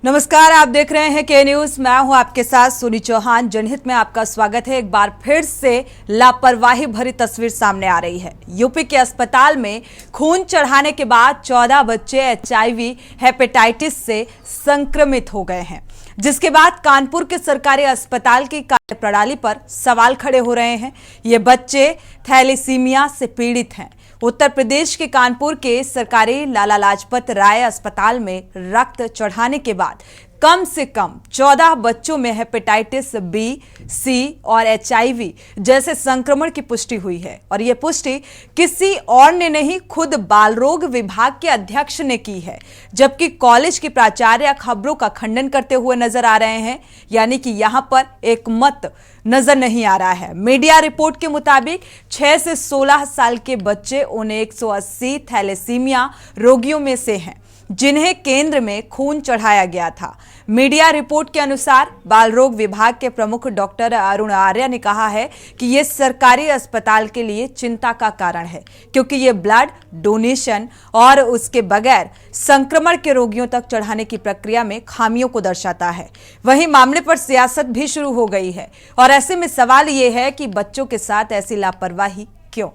नमस्कार, आप देख रहे हैं के न्यूज। मैं हूं आपके साथ सुनी चौहान। जनहित में आपका स्वागत है। एक बार फिर से लापरवाही भरी तस्वीर सामने आ रही है। यूपी के अस्पताल में खून चढ़ाने के बाद 14 बच्चे HIV हेपेटाइटिस से संक्रमित हो गए हैं, जिसके बाद कानपुर के सरकारी अस्पताल की कार्यप्रणाली पर सवाल खड़े हो रहे हैं। ये बच्चे थैलेसीमिया से पीड़ित हैं। उत्तर प्रदेश के कानपुर के सरकारी लाला लाजपत राय अस्पताल में रक्त चढ़ाने के बाद कम से कम 14 बच्चों में हेपेटाइटिस बी, सी और HIV जैसे संक्रमण की पुष्टि हुई है। और यह पुष्टि किसी और ने नहीं, खुद बाल रोग विभाग के अध्यक्ष ने की है। जबकि कॉलेज के प्राचार्य खबरों का खंडन करते हुए नजर आ रहे हैं, यानी कि यहां पर एक मत नजर नहीं आ रहा है। मीडिया रिपोर्ट के मुताबिक 6 से 16 साल के बच्चे उन 180 थैलेसीमिया रोगियों में से हैं जिन्हें केंद्र में खून चढ़ाया गया था। मीडिया रिपोर्ट के अनुसार बाल रोग विभाग के प्रमुख डॉक्टर अरुण आर्य ने कहा है कि यह सरकारी अस्पताल के लिए चिंता का कारण है, क्योंकि यह ब्लड डोनेशन और उसके बगैर संक्रमण के रोगियों तक चढ़ाने की प्रक्रिया में खामियों को दर्शाता है। वहीं मामले पर सियासत भी शुरू हो गई है और ऐसे में सवाल यह है कि बच्चों के साथ ऐसी लापरवाही क्यों?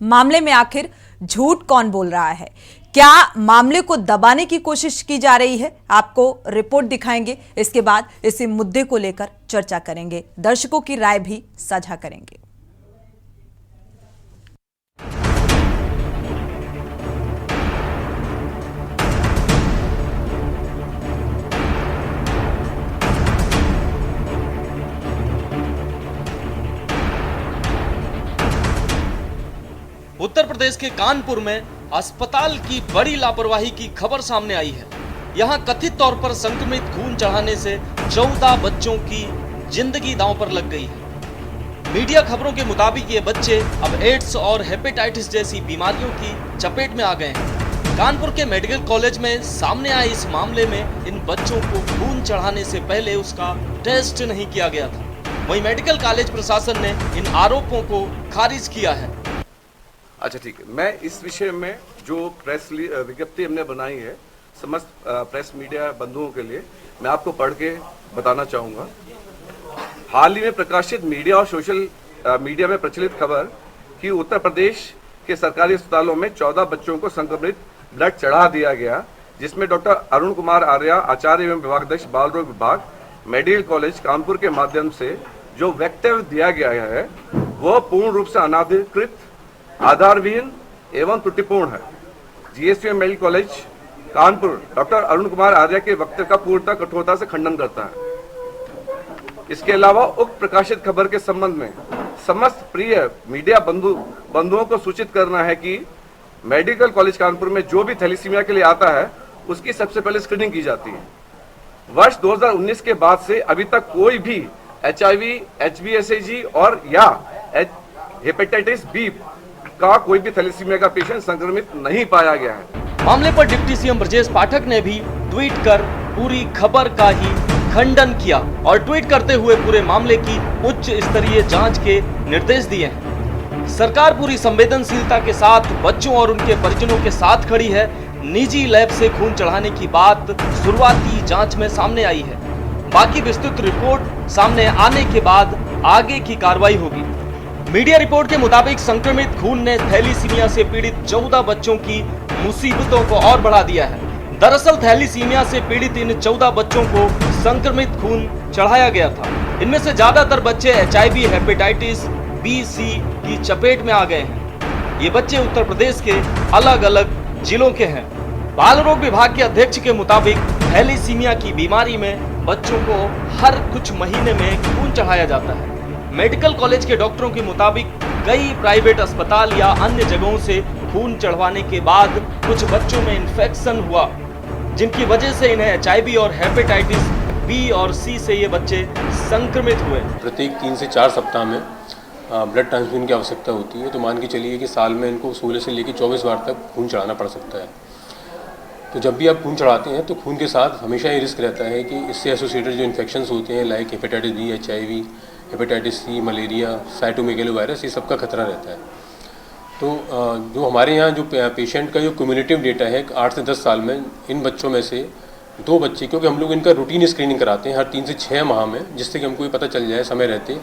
मामले में आखिर झूठ कौन बोल रहा है? क्या मामले को दबाने की कोशिश की जा रही है? आपको रिपोर्ट दिखाएंगे, इसके बाद इसी मुद्दे को लेकर चर्चा करेंगे, दर्शकों की राय भी साझा करेंगे। उत्तर प्रदेश के कानपुर में अस्पताल की बड़ी लापरवाही की खबर सामने आई है। यहां कथित तौर पर संक्रमित खून चढ़ाने से 14 बच्चों की जिंदगी दांव पर लग गई है। मीडिया खबरों के मुताबिक ये बच्चे अब एड्स और हेपेटाइटिस जैसी बीमारियों की चपेट में आ गए हैं। कानपुर के मेडिकल कॉलेज में सामने आए इस मामले में इन बच्चों को खून चढ़ाने से पहले उसका टेस्ट नहीं किया गया था। वहीं मेडिकल कॉलेज प्रशासन ने इन आरोपों को खारिज किया है। अच्छा, ठीक है। मैं इस विषय में जो प्रेस विज्ञप्ति हमने बनाई है समस्त प्रेस मीडिया बंधुओं के लिए, मैं आपको पढ़ के बताना चाहूँगा। हाल ही में प्रकाशित मीडिया और सोशल मीडिया में प्रचलित खबर कि उत्तर प्रदेश के सरकारी अस्पतालों में 14 बच्चों को संक्रमित ब्लड चढ़ा दिया गया, जिसमें डॉक्टर अरुण कुमार आर्या, आचार्य एवं विभागाध्यक्ष बाल रोग विभाग, मेडिकल कॉलेज कानपुर के माध्यम से जो वक्तव्य दिया गया है वह पूर्ण रूप से अनाधिकृत, आधारविहीन एवं त्रुटिपूर्ण है। GSV medical college Kanpur doctor Arun Kumar Arya के वक्तव्य का पूर्णतः कठोरता से खंडन करता है। इसके अलावा उक्त प्रकाशित खबर के संबंध में समस्त प्रिय मीडिया बंधुओं को सूचित करना है कि मेडिकल कॉलेज कानपुर में जो भी थैलेसीमिया के लिए आता है उसकी सबसे पहले स्क्रीनिंग की जाती है। वर्ष 2019 के बाद से अभी तक कोई भी HIV, HBsAg और या हेपेटाइटिस बी का कोई भी थैलेसीमिया का पेशेंट संक्रमित नहीं पाया गया है। मामले पर डिप्टी सीएम ब्रजेश पाठक ने भी ट्वीट कर पूरी खबर का ही खंडन किया और ट्वीट करते हुए पूरे मामले की उच्च स्तरीय जांच के निर्देश दिए हैं। सरकार पूरी संवेदनशीलता के साथ बच्चों और उनके परिजनों के साथ खड़ी है। निजी लैब से खून चढ़ाने की बात शुरुआती जांच में सामने आई है। बाकी विस्तृत रिपोर्ट सामने आने के बाद आगे की कार्रवाई होगी। मीडिया रिपोर्ट के मुताबिक संक्रमित खून ने थैलेसीमिया से पीड़ित 14 बच्चों की मुसीबतों को और बढ़ा दिया है। दरअसल थैलेसीमिया से पीड़ित इन 14 बच्चों को संक्रमित खून चढ़ाया गया था। इनमें से ज्यादातर बच्चे HIV, हेपेटाइटिस बी, सी की चपेट में आ गए हैं। ये बच्चे उत्तर प्रदेश के अलग अलग जिलों के हैं। बाल रोग विभाग के अध्यक्ष के मुताबिक थैलेसीमिया की बीमारी में बच्चों को हर कुछ महीने में खून चढ़ाया जाता है। मेडिकल कॉलेज के डॉक्टरों के मुताबिक कई प्राइवेट अस्पताल या अन्य जगहों से खून चढ़वाने के बाद कुछ बच्चों में इन्फेक्शन हुआ, जिनकी वजह से इन्हें HIV और हेपेटाइटिस बी और सी से ये बच्चे संक्रमित हुए। प्रत्येक 3 से 4 सप्ताह में ब्लड ट्रांसफ्यूजन की आवश्यकता होती है। तो मान के चलिए कि साल में इनको 16 से लेकर 24 बार तक खून चढ़ाना पड़ सकता है। तो जब भी आप खून चढ़ाते हैं तो खून के साथ हमेशा ये रिस्क रहता है कि इससे एसोसिएटेड जो इन्फेक्शंस होते हैं like hepatitis B, HIV, hepatitis C, malaria, cytomegalovirus, ये सबका खतरा रहता है। तो जो हमारे यहाँ जो पेशेंट का जो क्यूमुलेटिव डेटा है 8 से 10 साल में इन बच्चों में से 2 बच्चे, क्योंकि हम लोग इनका रूटीन स्क्रीनिंग कराते हैं हर 3 से 6 माह में, जिससे कि हमको ये पता चल जाए समय रहते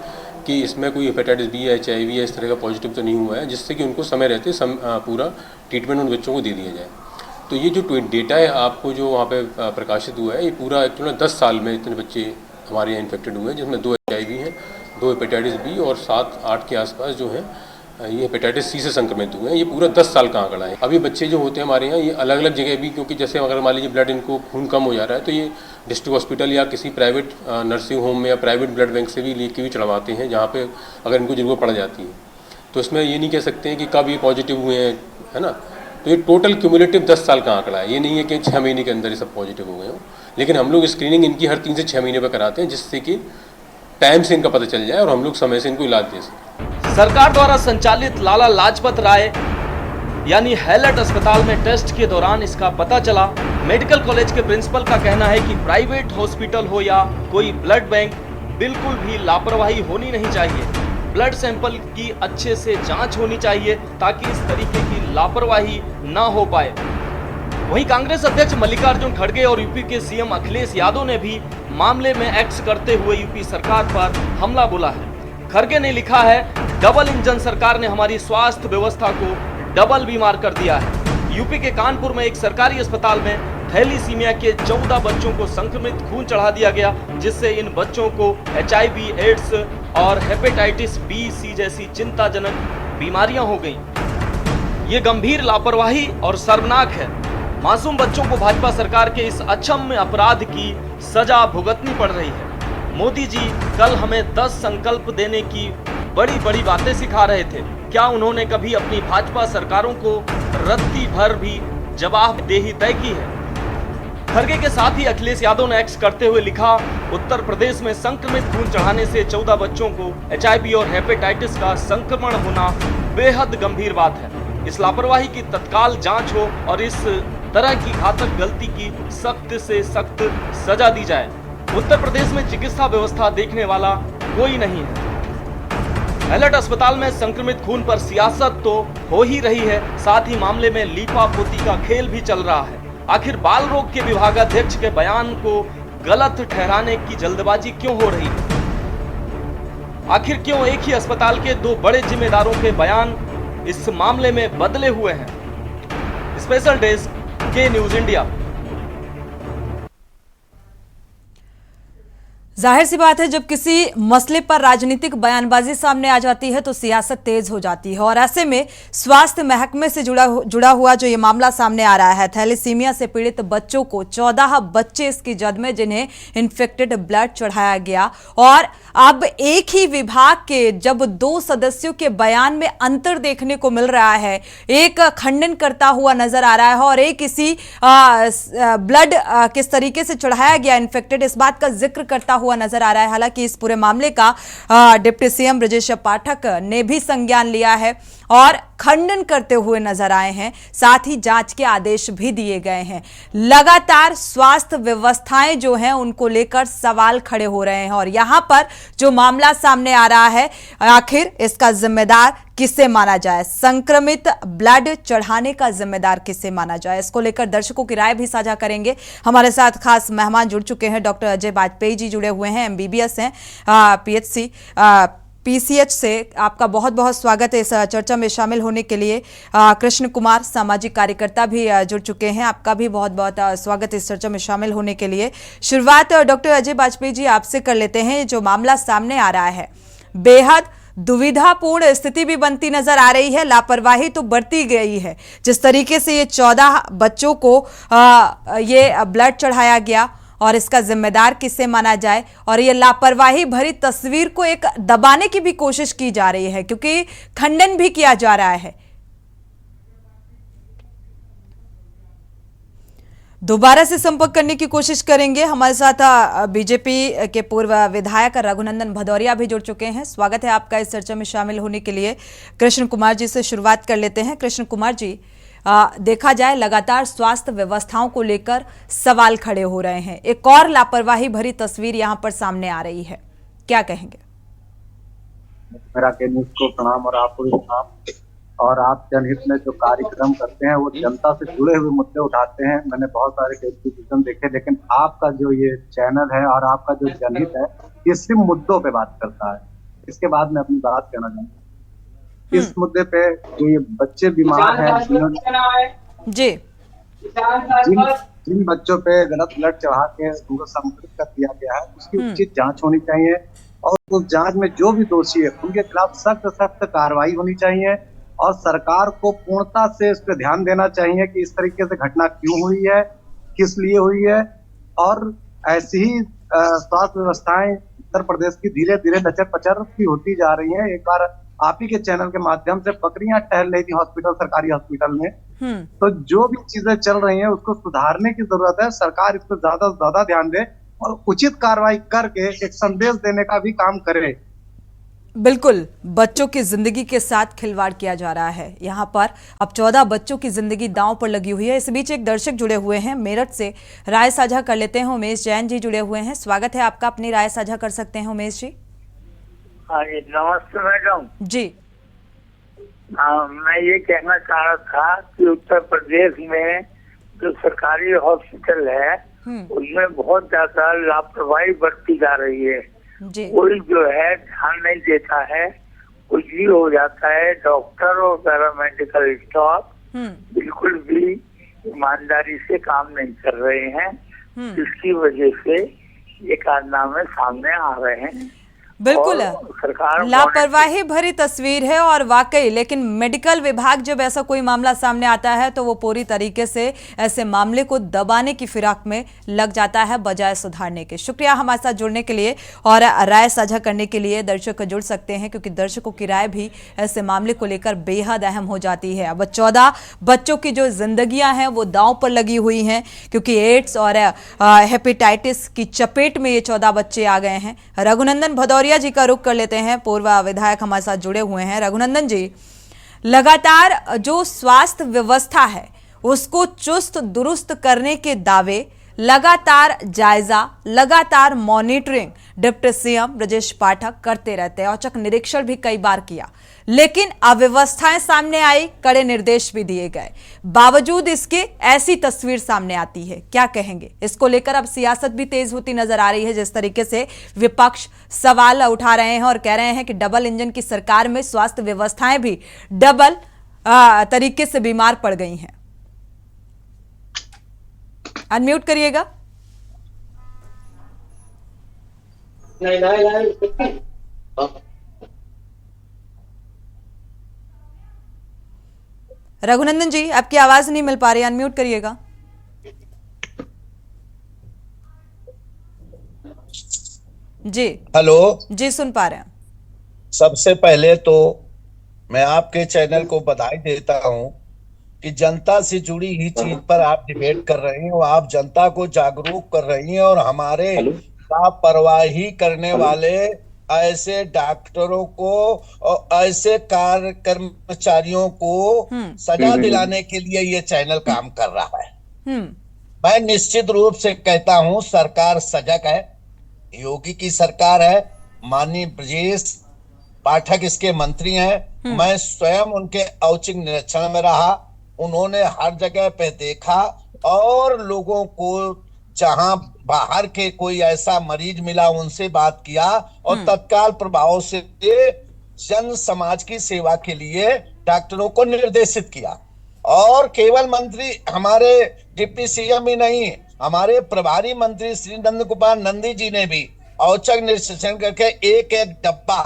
कि इसमें कोई हेपेटाइटिस बी या HIV या इस तरह का पॉजिटिव तो नहीं हुआ है, जिससे कि उनको समय रहते पूरा ट्रीटमेंट उन बच्चों को दे दिया जाए। तो ये जो डेटा है आपको जो वहाँ पे प्रकाशित हुआ है, ये पूरा एक्चुअली 10 साल में इतने बच्चे हमारे यहाँ इन्फेक्टेड हुए हैं, जिसमें 2 HIV हैं, 2 हेपेटाइटिस बी और 7-8 के आसपास जो हैं ये हेपेटाइटिस C से संक्रमित हुए हैं। ये पूरा 10 साल का आंकड़ा है। अभी बच्चे जो होते हैं हमारे यहाँ, ये अलग अलग जगह भी, क्योंकि जैसे अगर मान लीजिए ब्लड इनको खून कम हो जा रहा है तो ये डिस्ट्रिक्ट हॉस्पिटल या किसी प्राइवेट नर्सिंग होम में या प्राइवेट ब्लड बैंक से भी लेके भी चढ़वाते हैं, जहाँ पे अगर इनको जरूरत पड़ जाती है। तो इसमें ये नहीं कह सकते हैं कि कब ये पॉजिटिव हुए हैं, है ना। तो ये टोटल क्यूमुलेटिव 10 साल का आंकड़ा है। ये नहीं है कि 6 महीने के अंदर ये सब पॉजिटिव हो गए हो, लेकिन हम लोग स्क्रीनिंग इनकी हर 3 से 6 महीने पर कराते हैं, जिससे कि टाइम से इनका पता चल जाए और हम लोग समय से इनको इलाज दे सकें। सरकार द्वारा संचालित लाला लाजपत राय यानी हैलट अस्पताल में टेस्ट के दौरान इसका पता चला। मेडिकल कॉलेज के प्रिंसिपल का कहना है कि प्राइवेट हॉस्पिटल हो या कोई ब्लड बैंक, बिल्कुल भी लापरवाही होनी नहीं चाहिए। ब्लड सैंपल की अच्छे से जांच होनी चाहिए ताकि इस तरीके की लापरवाही ना हो पाए। वहीं कांग्रेस अध्यक्ष मल्लिकार्जुन खड़गे और यूपी के CM अखिलेश यादव ने भी मामले में एक्स करते हुए यूपी सरकार पर हमला बोला है। खड़गे ने लिखा है, डबल इंजन सरकार ने हमारी स्वास्थ्य व्यवस्था को डबल बीमार कर दिया है। यूपी के कानपुर में एक सरकारी अस्पताल में थैलीसीमिया के 14 बच्चों को संक्रमित खून चढ़ा दिया गया, जिससे इन बच्चों को HIV, एड्स और हेपेटाइटिस B, C जैसी चिंताजनक बीमारियां हो गईं। ये गंभीर लापरवाही और शर्मनाक है। मासूम बच्चों को भाजपा सरकार के इस अक्षम्य अपराध की सजा भुगतनी पड़ रही है। मोदी जी कल हमें 10 संकल्प देने की बड़ी बड़ी बातें सिखा रहे थे। क्या उन्होंने कभी अपनी भाजपा सरकारों को रत्ती भर भी जवाबदेही तय की है? खड़गे के साथ ही अखिलेश यादव ने एक्स करते हुए लिखा, उत्तर प्रदेश में संक्रमित खून चढ़ाने से 14 बच्चों को HIV और हेपेटाइटिस का संक्रमण होना बेहद गंभीर बात है। इस लापरवाही की तत्काल जांच हो और इस तरह की घातक गलती की सख्त से सख्त सजा दी जाए। उत्तर प्रदेश में चिकित्सा व्यवस्था देखने वाला कोई नहीं है। हैलट अस्पताल में संक्रमित खून पर सियासत तो हो ही रही है, साथ ही मामले में लीपापोती का खेल भी चल रहा है। आखिर बाल रोग के विभागाध्यक्ष के बयान को गलत ठहराने की जल्दबाजी क्यों हो रही है? आखिर क्यों एक ही अस्पताल के 2 बड़े जिम्मेदारों के बयान इस मामले में बदले हुए हैं? स्पेशल डेस्क के न्यूज इंडिया। जाहिर सी बात है, जब किसी मसले पर राजनीतिक बयानबाजी सामने आ जाती है तो सियासत तेज हो जाती है। और ऐसे में स्वास्थ्य महकमे से जुड़ा हुआ जो ये मामला सामने आ रहा है, थैलेसीमिया से पीड़ित बच्चों को 14 बच्चे इसकी जद में जिन्हें इन्फेक्टेड ब्लड चढ़ाया गया, और अब एक ही विभाग के जब 2 सदस्यों के बयान में अंतर देखने को मिल रहा है, एक खंडन करता हुआ नजर आ रहा है और एक इसी ब्लड किस तरीके से चढ़ाया गया इन्फेक्टेड, इस बात का जिक्र करता हुआ नजर आ रहा है। हालांकि इस पूरे मामले का डिप्टी CM ब्रजेश पाठक ने भी संज्ञान लिया है और खंडन करते हुए नजर आए हैं, साथ ही जांच के आदेश भी दिए गए हैं। लगातार स्वास्थ्य व्यवस्थाएं जो हैं उनको लेकर सवाल खड़े हो रहे हैं और यहां पर जो मामला सामने आ रहा है, आखिर इसका जिम्मेदार किसे माना जाए, संक्रमित ब्लड चढ़ाने का जिम्मेदार किसे माना जाए, इसको लेकर दर्शकों की राय भी साझा करेंगे। हमारे साथ खास मेहमान जुड़ चुके हैं, डॉक्टर अजय वाजपेयी जी जुड़े हुए हैं, MBBS हैं, PHC PCH से। आपका बहुत बहुत स्वागत है इस चर्चा में शामिल होने के लिए। कृष्ण कुमार सामाजिक कार्यकर्ता भी जुड़ चुके हैं, आपका भी बहुत बहुत स्वागत है इस चर्चा में शामिल होने के लिए। शुरुआत डॉक्टर अजय वाजपेयी जी आपसे कर लेते हैं। जो मामला सामने आ रहा है, बेहद दुविधापूर्ण स्थिति भी बनती नजर आ रही है, लापरवाही तो बढ़ती गई है। जिस तरीके से ये 14 बच्चों को ये ब्लड चढ़ाया गया और इसका जिम्मेदार किसे माना जाए, और ये लापरवाही भरी तस्वीर को एक दबाने की भी कोशिश की जा रही है क्योंकि खंडन भी किया जा रहा है। दोबारा से संपर्क करने की कोशिश करेंगे। हमारे साथ बीजेपी के पूर्व विधायक रघुनंदन भदौरिया भी जुड़ चुके हैं। स्वागत है आपका इस चर्चा में शामिल होने के लिए। कृष्ण कुमार जी से शुरुआत कर लेते हैं। कृष्ण कुमार जी, देखा जाए लगातार स्वास्थ्य व्यवस्थाओं को लेकर सवाल खड़े हो रहे हैं, एक और लापरवाही भरी तस्वीर यहां पर सामने आ रही है, क्या कहेंगे? मेरा के न्यूज़ को प्रणाम और आपको भी प्रणाम। और आप जनहित में जो कार्यक्रम करते हैं वो जनता से जुड़े हुए मुद्दे उठाते हैं। मैंने बहुत सारे टेलीविजन देखे, लेकिन आपका जो ये चैनल है और आपका जो जनहित है ये सिर्फ मुद्दों पे बात करता है। इसके बाद मैं अपनी बात कहना चाहूँगा इस मुद्दे पे, जो ये बच्चे बीमार हैं, जी जिन बच्चों पे गलत ब्लड चढ़ा के उनको संक्रमित कर दिया गया है, उसकी उचित जांच होनी चाहिए और उस जांच में जो भी दोषी है उनके खिलाफ सख्त कार्रवाई होनी चाहिए और सरकार को पूर्णता से इस पर ध्यान देना चाहिए कि इस तरीके से घटना क्यों हुई है, किस लिए हुई है। और ऐसी ही स्वास्थ्य व्यवस्थाएं उत्तर प्रदेश की धीरे धीरे लचर पचर की होती जा रही है। एक बार आप ही के चैनल के माध्यम से बकरियां टहल रही थी हॉस्पिटल, सरकारी हॉस्पिटल में। तो जो भी चीजें चल रही हैं उसको सुधारने की जरूरत है। सरकार इस पर ज्यादा से ज्यादा ध्यान दे और उचित कार्रवाई करके एक संदेश देने का भी काम करे। बिल्कुल, बच्चों की जिंदगी के साथ खिलवाड़ किया जा रहा है। यहाँ पर अब 14 बच्चों की जिंदगी दांव पर लगी हुई है। इस बीच एक दर्शक जुड़े हुए हैं, मेरठ से राय साझा कर लेते हैं। उमेश जैन जी जुड़े हुए हैं, स्वागत है आपका, अपनी राय साझा कर सकते हैं उमेश जी। हाँ जी, नमस्ते मैडम जी। मैं ये कहना चाह रहा था कि उत्तर प्रदेश में जो सरकारी हॉस्पिटल है उसमें बहुत ज्यादा लापरवाही बरती जा रही है। कोई जो है ध्यान नहीं देता है, कुछ भी हो जाता है। डॉक्टर और पैरामेडिकल स्टाफ बिल्कुल भी ईमानदारी से काम नहीं कर रहे हैं, जिसकी वजह से ये कारनामे सामने आ रहे हैं। बिल्कुल, लापरवाही भरी तस्वीर है और वाकई, लेकिन मेडिकल विभाग जब ऐसा कोई मामला सामने आता है तो वो पूरी तरीके से ऐसे मामले को दबाने की फिराक में लग जाता है बजाय सुधारने के। शुक्रिया हमारे साथ जुड़ने के लिए और राय साझा करने के लिए। दर्शक जुड़ सकते हैं क्योंकि दर्शकों की राय भी ऐसे मामले को लेकर बेहद अहम हो जाती है। अब 14 बच्चों की जो जिंदगियां हैं वो दांव पर लगी हुई हैं क्योंकि एड्स और हेपेटाइटिस की चपेट में ये 14 बच्चे आ गए हैं। रघुनंदन भदौरिया जी का रुख कर लेते हैं, पूर्व विधायक हमारे साथ जुड़े हुए हैं। रघुनंदन जी, लगातार जो स्वास्थ्य व्यवस्था है उसको चुस्त दुरुस्त करने के दावे, लगातार जायजा, लगातार monitoring deputy CM Brajesh Pathak करते रहते हैं। औचक निरीक्षण भी कई बार किया, लेकिन अव्यवस्थाएं सामने आई, कड़े निर्देश भी दिए गए, बावजूद इसके ऐसी तस्वीर सामने आती है। क्या कहेंगे इसको लेकर? अब सियासत भी तेज होती नजर आ रही है, जिस तरीके से विपक्ष सवाल उठा रहे हैं और कह रहे हैं कि डबल इंजन की सरकार में स्वास्थ्य व्यवस्थाएं भी डबल तरीके से बीमार पड़ गई हैं। अनम्यूट करिएगा। रघुनंदन जी, आपकी आवाज नहीं मिल पा रही, अनम्यूट करिएगा। जी हेलो जी, सुन पा रहे हैं। सबसे पहले तो मैं आपके चैनल को बधाई देता हूं कि जनता से जुड़ी ही चीज पर आप डिबेट कर रहे हैं और आप जनता को जागरूक कर रही हैं और हमारे लापरवाही करने वाले ऐसे डॉक्टरों को और ऐसे कार्य कर्मचारियों को सजा दिलाने के लिए ये चैनल काम कर रहा है। मैं निश्चित रूप से कहता हूं सरकार सजग है, योगी की सरकार है, माननीय ब्रजेश पाठक इसके मंत्री हैं। मैं स्वयं उनके औचक निरीक्षण में रहा, उन्होंने हर जगह पे देखा और लोगों को जहां बाहर के कोई ऐसा मरीज मिला उनसे बात किया और तत्काल प्रभाव से जन समाज की सेवा के लिए डॉक्टरों को निर्देशित किया। और केवल मंत्री हमारे डिप्टी सीएम ही नहीं, हमारे प्रभारी मंत्री श्री नंद कुमार नंदी जी ने भी औचक निरीक्षण करके एक एक डब्बा,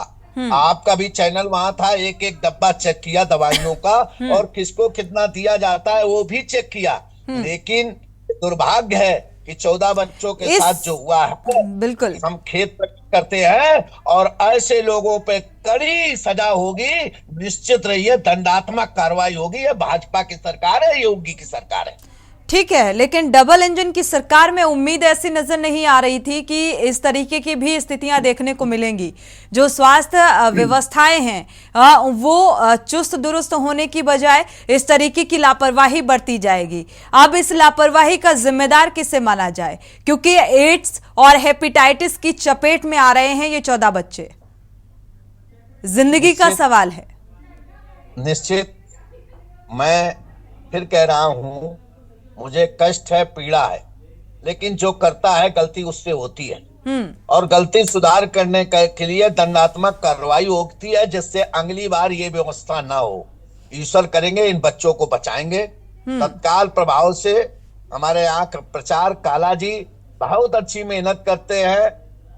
आपका भी चैनल वहां था, एक एक डब्बा चेक किया दवाइयों का और किसको कितना दिया जाता है वो भी चेक किया। लेकिन दुर्भाग्य है कि 14 बच्चों के साथ जो हुआ है, बिल्कुल हम खेद करते हैं और ऐसे लोगों पे कड़ी सजा होगी, निश्चित रहिए दंडात्मक कार्रवाई होगी। ये भाजपा की सरकार है, योगी की सरकार है। ठीक है, लेकिन डबल इंजन की सरकार में उम्मीद ऐसी नजर नहीं आ रही थी कि इस तरीके की भी स्थितियां देखने को मिलेंगी। जो स्वास्थ्य व्यवस्थाएं हैं वो चुस्त दुरुस्त होने की बजाय इस तरीके की लापरवाही बरती जाएगी। अब इस लापरवाही का जिम्मेदार किसे माना जाए, क्योंकि एड्स और हेपेटाइटिस की चपेट में आ रहे हैं ये 14 बच्चे। जिंदगी का सवाल है। निश्चित मैं फिर कह रहा हूं, मुझे कष्ट है, पीड़ा है, लेकिन जो करता है गलती उससे होती है और गलती सुधार करने के लिए दंडात्मक कार्रवाई होती है, जिससे अगली बार ये व्यवस्था ना हो। ईश्वर करेंगे इन बच्चों को बचाएंगे। तत्काल प्रभाव से हमारे यहाँ प्रचार काला जी बहुत अच्छी मेहनत करते हैं,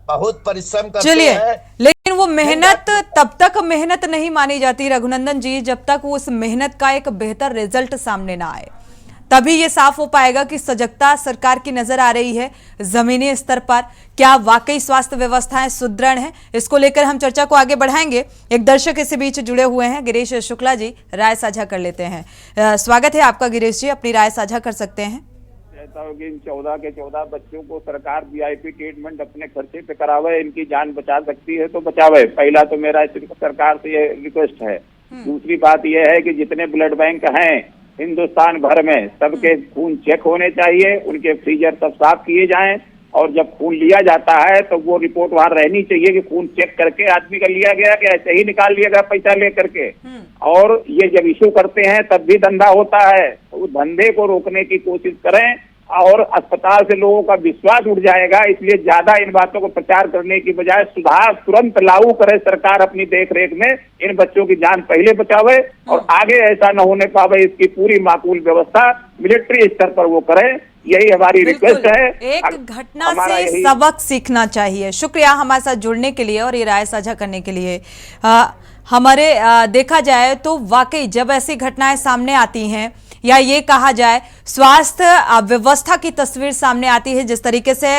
बहुत परिश्रम करते हैं, लेकिन वो मेहनत तब तक मेहनत नहीं मानी जाती रघुनंदन जी, जब तक उस मेहनत का एक बेहतर रिजल्ट सामने ना आए। तभी ये साफ हो पाएगा कि सजगता सरकार की नजर आ रही है जमीनी स्तर पर, क्या वाकई स्वास्थ्य व्यवस्थाएं सुदृढ़ हैं। इसको लेकर हम चर्चा को आगे बढ़ाएंगे। एक दर्शक इसी बीच जुड़े हुए हैं, गिरीश शुक्ला जी, राय साझा कर लेते हैं। स्वागत है आपका गिरीश जी, अपनी राय साझा कर सकते हैं। कहता हूँ कि इन 14 के 14 बच्चों को सरकार VIP ट्रीटमेंट अपने खर्चे पे करावे, इनकी जान बचा सकती है तो बचावे। पहला तो मेरा सरकार से ये रिक्वेस्ट है। दूसरी बात यह है कि जितने ब्लड बैंक हैं हिंदुस्तान भर में, सबके खून चेक होने चाहिए, उनके फ्रीजर सब साफ किए जाएं, और जब खून लिया जाता है तो वो रिपोर्ट वहां रहनी चाहिए कि खून चेक करके आदमी का लिया गया कि ऐसे ही निकाल लिया गया पैसा ले करके। और ये जब इशू करते हैं तब भी धंधा होता है, तो उस धंधे को रोकने की कोशिश करें और अस्पताल से लोगों का विश्वास उठ जाएगा। इसलिए ज्यादा इन बातों को प्रचार करने की बजाय सुधार तुरंत लागू करे सरकार अपनी देखरेख में, इन बच्चों की जान पहले बचावे और आगे ऐसा न होने पावे, इसकी पूरी माकूल व्यवस्था मिलिट्री स्तर पर वो करे। यही हमारी रिक्वेस्ट है। एक घटना से सबक सीखना चाहिए। शुक्रिया हमारे साथ जुड़ने के लिए और ये राय साझा करने के लिए। हमारे देखा जाए तो वाकई जब ऐसी घटनाएं सामने आती हैं या ये कहा जाए स्वास्थ्य व्यवस्था की तस्वीर सामने आती है, जिस तरीके से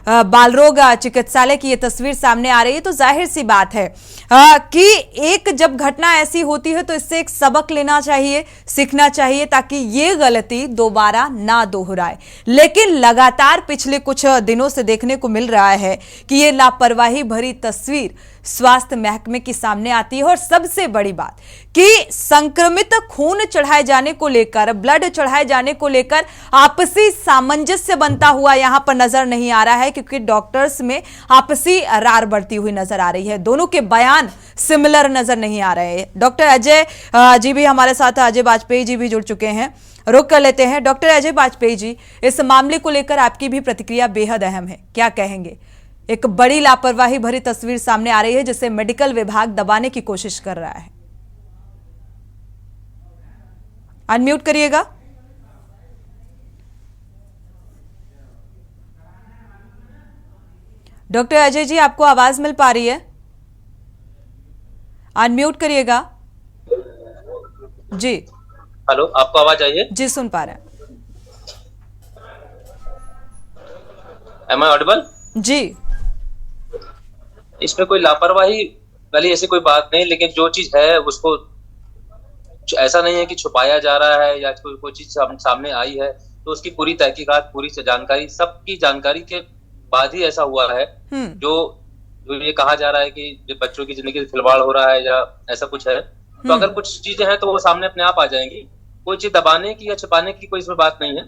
बालरोग चिकित्सालय की ये तस्वीर सामने आ रही है, तो जाहिर सी बात है कि एक जब घटना ऐसी होती है तो इससे एक सबक लेना चाहिए, सीखना चाहिए, ताकि ये गलती दोबारा ना दोहराए। लेकिन लगातार पिछले कुछ दिनों से देखने को मिल रहा है कि ये लापरवाही भरी तस्वीर स्वास्थ्य महकमे की सामने आती है। और सबसे बड़ी बात कि संक्रमित खून चढ़ाए जाने को लेकर, ब्लड चढ़ाए जाने को लेकर आपसी सामंजस्य बनता हुआ यहां पर नजर नहीं आ रहा है, क्योंकि डॉक्टर्स में आपसी रार बढ़ती हुई नजर आ रही है। दोनों के बयान सिमिलर नजर नहीं आ रहे हैं। डॉक्टर अजय जी भी हमारे साथ, अजय वाजपेयी जी भी जुड़ चुके हैं, रुक कर लेते हैं। डॉक्टर अजय वाजपेयी जी, इस मामले को लेकर आपकी भी प्रतिक्रिया बेहद अहम है, क्या कहेंगे? एक बड़ी लापरवाही भरी तस्वीर सामने आ रही है जिसे मेडिकल विभाग दबाने की कोशिश कर रहा है। अनम्यूट करिएगा। डॉक्टर अजय जी, आपको आवाज मिल पा रही है? अनम्यूट करिएगा जी। हेलो, आपको आवाज आई है? जी, सुन पा रहे हैं। Am I audible? जी। इसमें कोई लापरवाही वाली ऐसी कोई बात नहीं, लेकिन जो चीज है उसको ऐसा नहीं है कि छुपाया जा रहा है या कोई चीज सामने आई है, तो उसकी पूरी तहकीकात, पूरी जानकारी, सबकी जानकारी के बाद ही ऐसा हुआ है। जो ये कहा जा रहा है कि बच्चों की जिंदगी से खिलवाड़ हो रहा है या ऐसा कुछ है, तो अगर कुछ चीजें हैं तो वो सामने अपने आप आ जाएंगी। कोई चीज दबाने की या छुपाने की कोई इसमें बात नहीं है।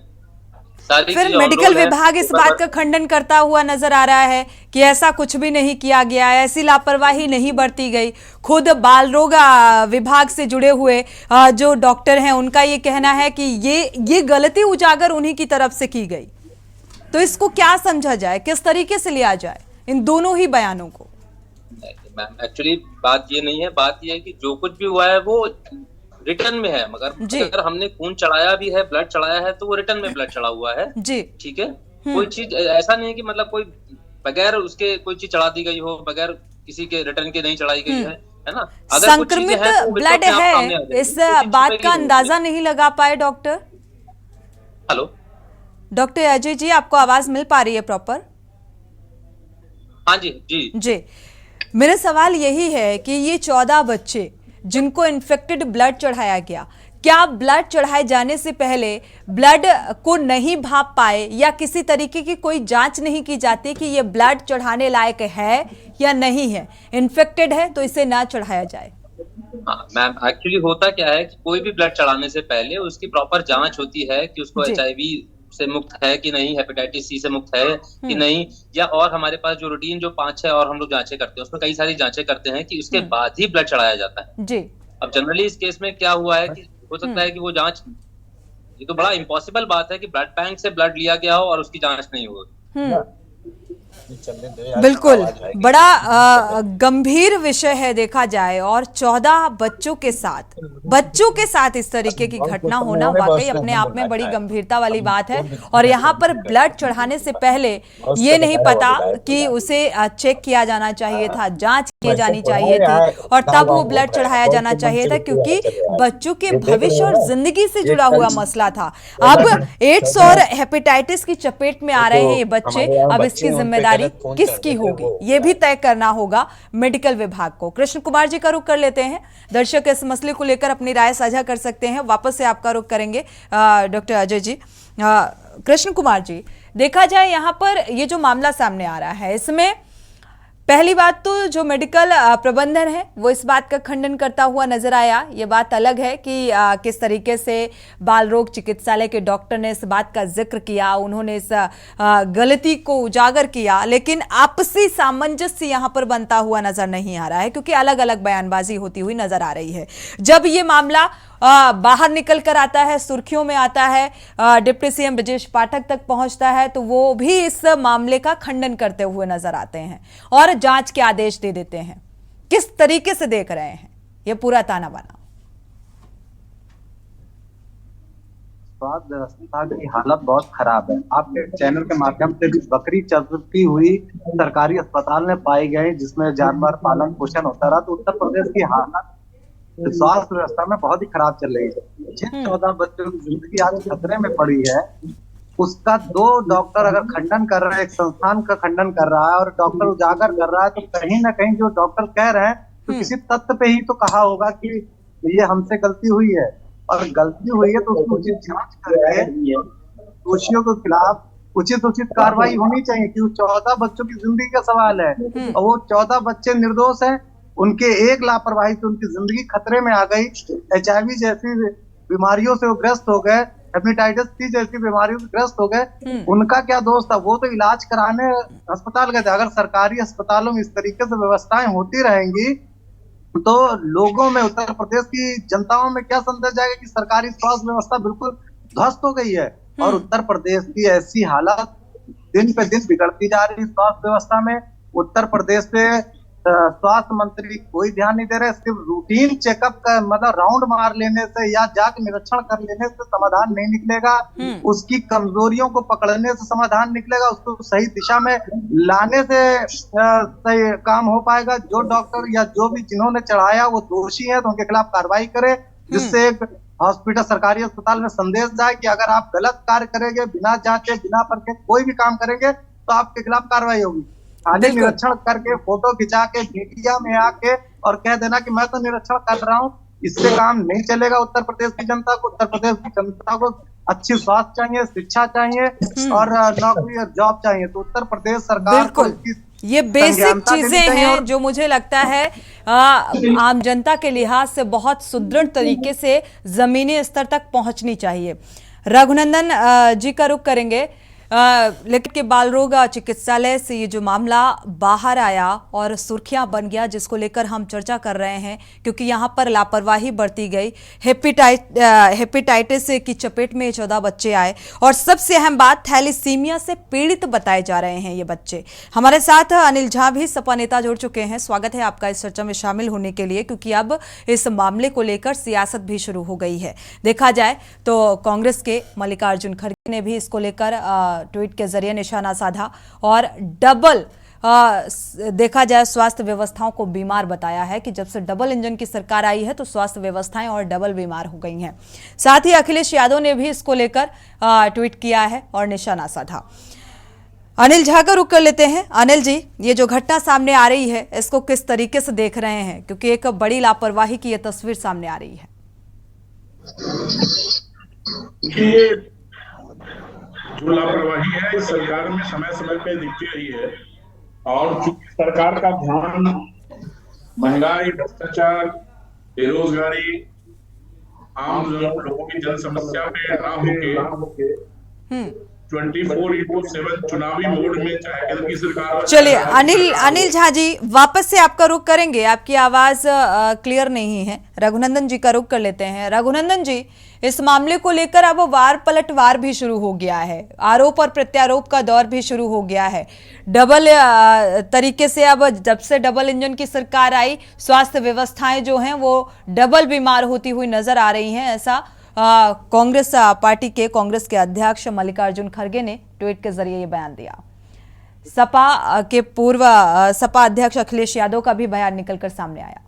फिर मेडिकल विभाग इस बात का खंडन करता हुआ नजर आ रहा है कि ऐसा कुछ भी नहीं किया गया है, ऐसी लापरवाही नहीं बरती गई। खुद बाल रोग विभाग से जुड़े हुए जो डॉक्टर हैं, उनका ये कहना है कि ये गलती उजागर उन्हीं की तरफ से की गई। तो इसको क्या समझा जाए, किस तरीके से लिया जाए इन दोनों ही बयानों को? एक्चुअली बात ये नहीं है, बात ये है कि जो कुछ भी हुआ है वो रिटर्न में है, मगर अगर हमने खून चढ़ाया भी है, ब्लड चढ़ाया है, तो वो रिटर्न में ब्लड चढ़ा हुआ है जी, ठीक है। कोई चीज ऐसा नहीं है कि मतलब कोई बगैर उसके कोई चीज चढ़ा दी गई हो, बगैर किसी के रिटर्न के नहीं चढ़ाई गई है ना। अगर संक्रमित ब्लड है, इस बात का अंदाजा नहीं लगा पाए doctor? Hello doctor Ajay ji, आपको आवाज मिल पा रही है प्रॉपर? हाँ जी जी जी। मेरा सवाल यही है कि ये 14 बच्चे जिनको इन्फेक्टेड ब्लड चढ़ाया गया, क्या ब्लड चढ़ाए जाने से पहले ब्लड को नहीं भाप पाए या किसी तरीके की कोई जांच नहीं की जाती कि ये ब्लड चढ़ाने लायक है या नहीं है, इन्फेक्टेड है तो इसे ना चढ़ाया जाए? हाँ मैम, एक्चुअली होता क्या है कि कोई भी ब्लड चढ़ाने से पहले उसकी प्रॉपर जांच होती है कि उसको HIV से मुक्त है कि नहीं, हेपेटाइटिस C से मुक्त है कि नहीं, या और हमारे पास जो रूटीन जो 5-6 और हम लोग जांचें करते हैं, उसमें कई सारी जांचें करते हैं कि उसके बाद ही ब्लड चढ़ाया जाता है जी। अब जनरली इस केस में क्या हुआ है कि हो सकता है कि वो जांच, ये तो बड़ा इम्पॉसिबल बात है कि ब्लड बैंक से ब्लड लिया गया हो और उसकी जांच नहीं हो। बिल्कुल, बड़ा गंभीर विषय है देखा जाए, और 14 बच्चों के साथ इस तरीके की घटना होना वाकई अपने आप में बड़ी गंभीरता वाली बात है। और यहाँ पर ब्लड चढ़ाने से पहले ये नहीं पता कि उसे चेक किया जाना चाहिए था, जांच की जानी चाहिए थी, और तब वो ब्लड चढ़ाया जाना चाहिए था, क्योंकि बच्चों के भविष्य और जिंदगी से जुड़ा हुआ मसला था। अब एड्स और हेपेटाइटिस की चपेट में आ रहे हैं ये बच्चे, अब इसकी जिम्मेदारी किसकी होगी ये भी तय करना होगा मेडिकल विभाग को। कृष्ण कुमार जी का रुख कर लेते हैं, दर्शक इस मसले को लेकर अपनी राय साझा कर सकते हैं। वापस से आपका रुख करेंगे डॉक्टर अजय जी। कृष्ण कुमार जी, देखा जाए यहाँ पर ये जो मामला सामने आ रहा है, इसमें पहली बात तो जो मेडिकल प्रबंधन है वो इस बात का खंडन करता हुआ नजर आया। ये बात अलग है कि किस तरीके से बाल रोग चिकित्सालय के डॉक्टर ने इस बात का जिक्र किया, उन्होंने इस गलती को उजागर किया, लेकिन आपसी सामंजस्य यहाँ पर बनता हुआ नजर नहीं आ रहा है, क्योंकि अलग अलग बयानबाजी होती हुई नजर आ रही है। जब ये मामला बाहर निकल कर आता है, सुर्खियों में आता है, डिप्टी सीएम ब्रजेश पाठक तक पहुंचता है, तो वो भी इस मामले का खंडन करते हुए नजर आते हैं और जांच के आदेश दे देते हैं। किस तरीके से देख रहे हैं ये पूरा ताना बाना? स्वास्थ्य व्यवस्था की हालत बहुत खराब है। आपके चैनल के माध्यम से भी बकरी चलती हुई सरकारी अस्पताल में पाई गई, जिसमें जानवर पालन पोषण होता रहा। तो उत्तर प्रदेश की हालत स्वास्थ्य व्यवस्था में बहुत ही खराब चल रही है। जिन 14 बच्चों की जिंदगी आज खतरे में पड़ी है, उसका 2 डॉक्टर अगर खंडन कर रहे हैं, एक संस्थान का खंडन कर रहा है और डॉक्टर उजागर कर रहा है, तो कहीं ना कहीं जो डॉक्टर कह रहे हैं तो किसी तथ्य पे ही तो कहा होगा कि ये हमसे गलती हुई है, और गलती हुई है तो उसकी उचित जांच करके दोषियों के खिलाफ उचित कार्रवाई होनी चाहिए। क्योंकि 14 बच्चों की जिंदगी का सवाल है और वो 14 बच्चे निर्दोष हैं। उनके एक लापरवाही से उनकी जिंदगी खतरे में आ गई। HIV जैसी बीमारियों से वो ग्रस्त हो गए, हेपेटाइटिस सी जैसी बीमारियों से ग्रस्त हो गए। उनका क्या दोष था? वो तो इलाज कराने अस्पताल गए थे। अगर सरकारी अस्पतालों में इस तरीके से व्यवस्थाएं होती रहेंगी तो लोगों में, उत्तर प्रदेश की जनताओं में क्या संदेश जाएगा कि सरकारी स्वास्थ्य व्यवस्था बिल्कुल ध्वस्त हो गई है। और उत्तर प्रदेश की ऐसी हालत दिन पे दिन बिगड़ती जा रही है स्वास्थ्य व्यवस्था में। उत्तर प्रदेश पे स्वास्थ्य मंत्री कोई ध्यान नहीं दे रहे। सिर्फ रूटीन चेकअप का मतलब राउंड मार लेने से या जाके निरीक्षण कर लेने से समाधान नहीं निकलेगा। उसकी कमजोरियों को पकड़ने से समाधान निकलेगा। उसको सही दिशा में लाने से सही काम हो पाएगा। जो डॉक्टर या जो भी जिन्होंने चढ़ाया वो दोषी है तो उनके खिलाफ कार्रवाई करे, जिससे एक हॉस्पिटल, सरकारी अस्पताल में संदेश जाए कि अगर आप गलत कार्य करेंगे, बिना जांचे बिना परखे कोई भी काम करेंगे तो आपके खिलाफ कार्रवाई होगी। खाली निरीक्षण करके फोटो खिंचा के मीडिया में आके और कह देना कि मैं तो निरीक्षण कर रहा हूँ, इससे काम नहीं चलेगा। उत्तर प्रदेश की जनता को अच्छी स्वास्थ्य चाहिए, शिक्षा चाहिए और नौकरी और जॉब चाहिए। तो उत्तर प्रदेश सरकार को ये बेसिक चीजें हैं जो मुझे लगता है आम जनता के लिहाज से बहुत सुदृढ़ तरीके से जमीनी स्तर तक पहुंचनी चाहिए। रघुनंदन जी का रुख करेंगे। लेकिन के बाल रोग चिकित्सालय से ये जो मामला बाहर आया और सुर्खियां बन गया, जिसको लेकर हम चर्चा कर रहे हैं, क्योंकि यहां पर लापरवाही बरती गई। हेपेटाइटिस की चपेट में 14 बच्चे आए, और सबसे अहम बात, थैलीसीमिया से पीड़ित बताए जा रहे हैं ये बच्चे। हमारे साथ अनिल झा भी सपा नेता जुड़ चुके हैं। स्वागत है आपका इस चर्चा में शामिल होने के लिए, क्योंकि अब इस मामले को लेकर सियासत भी शुरू हो गई है। देखा जाए तो कांग्रेस के मल्लिकार्जुन खड़गे ने भी इसको लेकर ट्वीट के जरिए निशाना साधा और डबल देखा जाए स्वास्थ्य व्यवस्थाओं को बीमार बताया है कि जब से डबल इंजन की सरकार आई है तो स्वास्थ्य व्यवस्थाएं और डबल बीमार हो गई हैं। साथ ही अखिलेश यादव ने भी इसको लेकर ट्वीट किया है और निशाना साधा। अनिल झा का रुख कर लेते हैं। अनिल जी, ये जो घटना सामने आ रही है इसको किस तरीके से देख रहे हैं, क्योंकि एक बड़ी लापरवाही की यह तस्वीर सामने आ रही है। जो लापरवाही है सरकार में समय समय पे दिखती रही है, और चूंकि सरकार का ध्यान महंगाई, भ्रष्टाचार, बेरोजगारी, आम लोगों की जन समस्या पे ना होके 24/7 चुनावी मोड में, चाहे केंद्र की सरकार। चलिए अनिल झा जी, वापस से आपका रुख करेंगे, आपकी आवाज क्लियर नहीं है। रघुनंदन जी का रुख कर लेते हैं। रघुनंदन जी, इस मामले को लेकर अब वार पलटवार भी शुरू हो गया है, आरोप और प्रत्यारोप का दौर भी शुरू हो गया है। डबल तरीके से अब जब से डबल इंजन की सरकार आई, स्वास्थ्य व्यवस्थाएं जो हैं वो डबल बीमार होती हुई नजर आ रही हैं। ऐसा कांग्रेस पार्टी के कांग्रेस के अध्यक्ष मल्लिकार्जुन खड़गे ने ट्वीट के जरिए ये बयान दिया। सपा के पूर्व सपा अध्यक्ष अखिलेश यादव का भी बयान निकलकर सामने आया।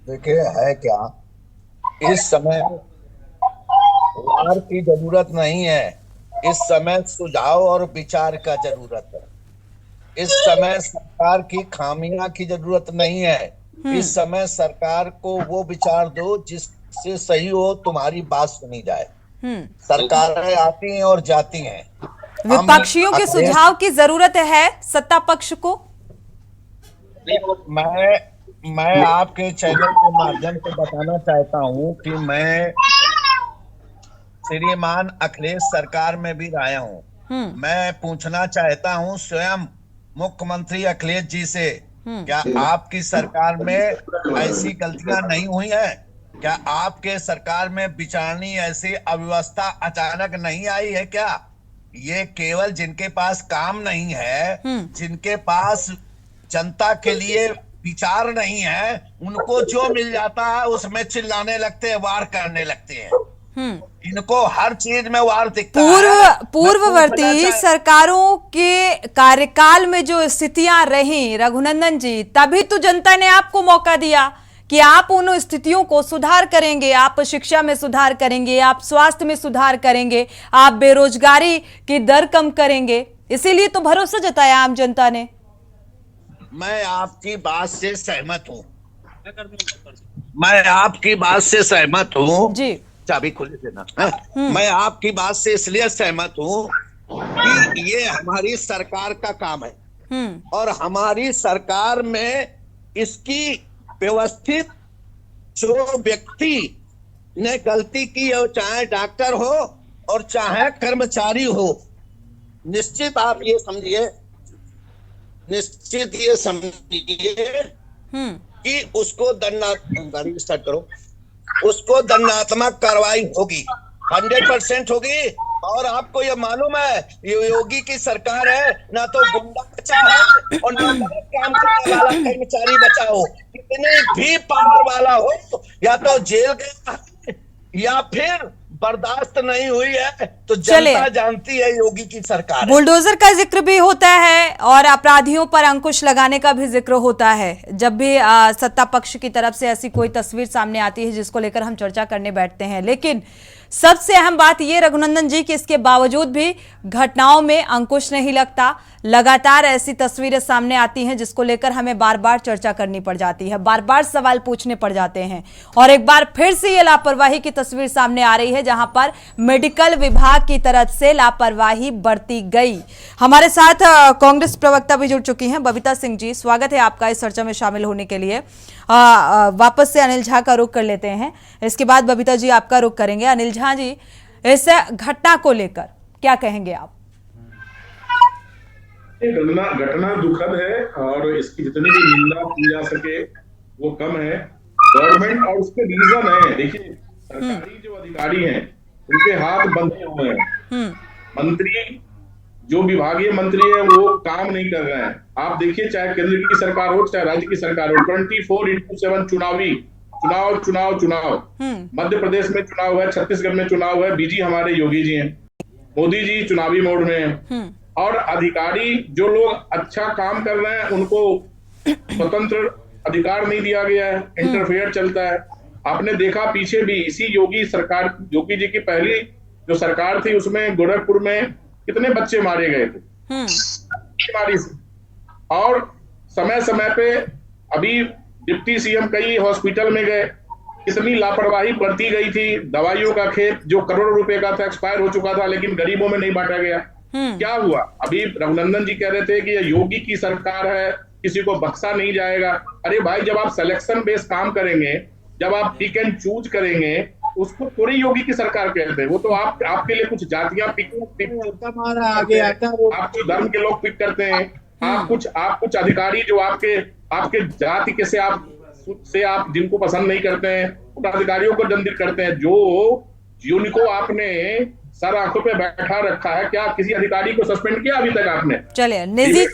देखिए, है क्या, इस समय वार की जरूरत नहीं है, इस समय सुझाव और विचार का जरूरत है। इस समय सरकार की खामियां की जरूरत नहीं है। इस समय सरकार को वो विचार दो जिससे सही हो, तुम्हारी बात सुनी जाए। सरकारें आती हैं और जाती हैं। विपक्षियों के सुझाव की जरूरत है सत्ता पक्ष को। मैं आपके चैनल के माध्यम से बताना चाहता हूं कि मैं श्रीमान अखिलेश सरकार में भी रहा हूं। मैं पूछना चाहता हूं स्वयं मुख्यमंत्री अखिलेश जी से, क्या आपकी सरकार में ऐसी गलतियां नहीं हुई हैं? क्या आपके सरकार में विचारणी ऐसी अव्यवस्था अचानक नहीं आई है क्या? ये केवल जिनके पास काम नहीं है, जिनके पास जनता के लिए विचार नहीं है, उनको जो मिल जाता है उसमें चिल्लाने लगते हैं, वार करने लगते हैं। इनको हर चीज में वार दिखता है। पूर्ववर्ती सरकारों के कार्यकाल में जो स्थितियां रही रघुनंदन जी, तभी तो जनता ने आपको मौका दिया कि आप उन स्थितियों को सुधार करेंगे, आप शिक्षा में सुधार करेंगे, आप स्वास्थ्य में सुधार करेंगे, आप बेरोजगारी की दर कम करेंगे। इसीलिए तो भरोसा जताया आम जनता ने। मैं आपकी बात से सहमत हूँ, मैं आपकी बात से सहमत हूँ जी। चाबी खुली देना। मैं आपकी बात से इसलिए सहमत हूँ कि ये हमारी सरकार का काम है और हमारी सरकार में इसकी व्यवस्थित जो व्यक्ति ने गलती की हो, चाहे डॉक्टर हो और चाहे कर्मचारी हो, निश्चित आप ये समझिए, निश्चित ये समझिए कि उसको गाड़ी स्टार्ट करो, उसको दंडात्मक कार्रवाई होगी, 100% होगी। और आपको ये मालूम है, ये योगी की सरकार है, ना तो गुंडा बचा है और ना तो काम करने वाला कर्मचारी बचा हो। कितने भी पावर वाला हो, या तो जेल गया है या फिर बर्दाश्त नहीं हुई है, तो जनता जानती है योगी की सरकार। बुलडोजर का जिक्र भी होता है और अपराधियों पर अंकुश लगाने का भी जिक्र होता है। जब भी सत्ता पक्ष की तरफ से ऐसी कोई तस्वीर सामने आती है जिसको लेकर हम चर्चा करने बैठते हैं, लेकिन सबसे अहम बात यह रघुनंदन जी कि इसके बावजूद भी घटनाओं में अंकुश नहीं लगता। लगातार ऐसी तस्वीरें सामने आती हैं जिसको लेकर हमें बार बार चर्चा करनी पड़ जाती है, बार बार सवाल पूछने पड़ जाते हैं। और एक बार फिर से ये लापरवाही की तस्वीर सामने आ रही है जहां पर मेडिकल विभाग की तरफ से लापरवाही बरती गई। हमारे साथ कांग्रेस प्रवक्ता भी जुड़ चुकी हैं, बबीता सिंह जी, स्वागत है आपका इस चर्चा में शामिल होने के लिए। वापस से अनिल झा का रुख कर लेते हैं, इसके बाद बबीता जी आपका रुख करेंगे। अनिल झा जी, इस घटना को लेकर क्या कहेंगे आप? घटना दुखद है और इसकी जितनी भी निंदा की जा सके वो कम है। गवर्नमेंट और उसके रीजन है, देखिए सरकारी जो अधिकारी हैं उनके हाथ बंधे हुए हैं। मंत्री, जो विभागीय मंत्री है वो काम नहीं कर रहे हैं। आप देखिए, चाहे केंद्र की सरकार हो चाहे राज्य की सरकार हो, 24/7 चुनाव। मध्य प्रदेश में चुनाव है, छत्तीसगढ़ में चुनाव है, बीजी हमारे योगी जी हैं, मोदी जी चुनावी मोड में हैं। और अधिकारी जो लोग अच्छा काम कर रहे हैं उनको स्वतंत्र अधिकार नहीं दिया गया है, इंटरफेयर चलता है। आपने देखा पीछे भी इसी योगी जी की पहली जो सरकार थी उसमें गोरखपुर में कितने बच्चे मारे गए थे बीमारी से। और समय समय पे अभी डिप्टी सीएम कई हॉस्पिटल में गए, कितनी लापरवाही बरती गई थी। दवाइयों का खेत जो करोड़ों रुपए का था एक्सपायर हो चुका था, लेकिन गरीबों में नहीं बांटा गया। क्या हुआ? अभी रघुनंदन जी कह रहे थे कि ये योगी की सरकार है, किसी को बख्शा नहीं जाएगा। अरे भाई, जब आप सिलेक्शन बेस्ड काम करेंगे, जब आप पिक एंड चूज करेंगे, उसको थोड़ी योगी की सरकार कहते हैं। वो तो आपके लिए कुछ जातियां आगे आता है, आप कुछ धर्म के लोग पिक करते हैं, आप कुछ अधिकारी जो आपके जाति के से आप जिनको पसंद नहीं करते हैं उन अधिकारियों को दंडित करते हैं। जिनको आपने सर आंखों पे बैठा रखा है, क्या किसी अधिकारी को सस्पेंड किया अभी तक आपने? चलिए, निजी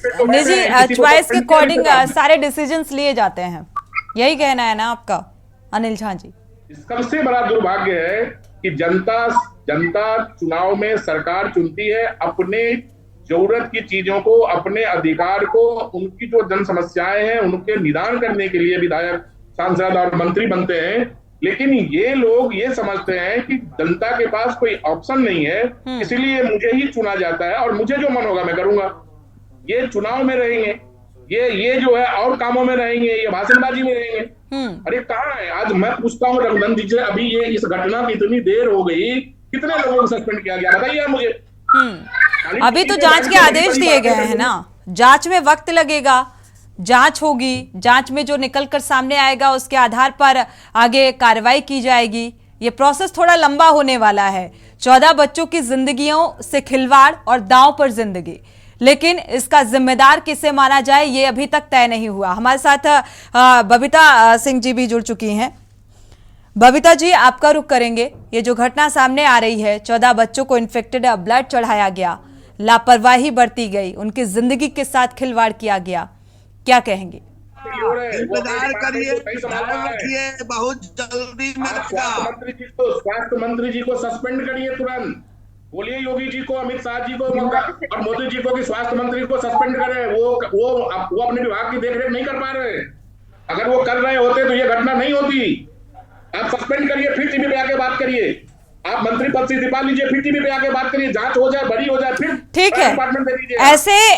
चॉइस के अकॉर्डिंग सारे डिसीजंस लिए जाते हैं, यही कहना है ना आपका अनिल झा जी? सबसे बड़ा दुर्भाग्य है कि जनता चुनाव में सरकार चुनती है अपने जरूरत की चीजों को, अपने अधिकार को, उनकी जो जन समस्याएं हैं उनके निदान करने के लिए विधायक, सांसद और मंत्री बनते हैं। लेकिन ये लोग ये समझते हैं कि जनता के पास कोई ऑप्शन नहीं है, इसीलिए मुझे ही चुना जाता है और मुझे जो मन होगा मैं करूंगा। ये चुनाव में रहेंगे, ये जो है और कामों में रहेंगे, ये भाषणबाजी में रहेंगे। अरे कहाँ है? आज मैं पूछता हूँ रघुनंदन जी से, अभी ये इस घटना की इतनी देर हो गई, कितने लोगों को सस्पेंड किया गया बताइए मुझे। अभी तो जांच के आदेश दिए गए हैं ना, जांच में वक्त लगेगा, जांच होगी, जांच में जो निकलकर सामने आएगा उसके आधार पर आगे कार्रवाई की जाएगी। ये प्रोसेस थोड़ा लंबा होने वाला है। 14 बच्चों की जिंदगियों से खिलवाड़ और दांव पर जिंदगी, लेकिन इसका जिम्मेदार किसे माना जाए ये अभी तक तय नहीं हुआ। हमारे साथ बबीता सिंह जी भी जुड़ चुकी हैं। बबीता जी, आपका रुख करेंगे। ये जो घटना सामने आ रही है, 14 बच्चों को इन्फेक्टेड ब्लड चढ़ाया गया, लापरवाही बरती गई, उनकी जिंदगी के साथ खिलवाड़ किया गया, क्या कहेंगे? इंतजार करिए, रखिए, बहुत जल्दी स्वास्थ्य मंत्री जी को सस्पेंड करिए तुरंत। बोलिए योगी जी को, अमित शाह जी को और मोदी जी को कि स्वास्थ्य मंत्री को सस्पेंड करें। वो अपने विभाग की देखरेख नहीं कर पा रहे। अगर वो कर रहे होते तो ये घटना नहीं होती। आप सस्पेंड करिए, फिर टीवी पे आके बात करिए। आप मंत्री पद से इस्तीफा लीजिए, फिर टीवी पे आके बात करिए, जांच हो जाए, बड़ी हो जाए, फिर ठीक है। डिपार्टमेंट दे दीजिए।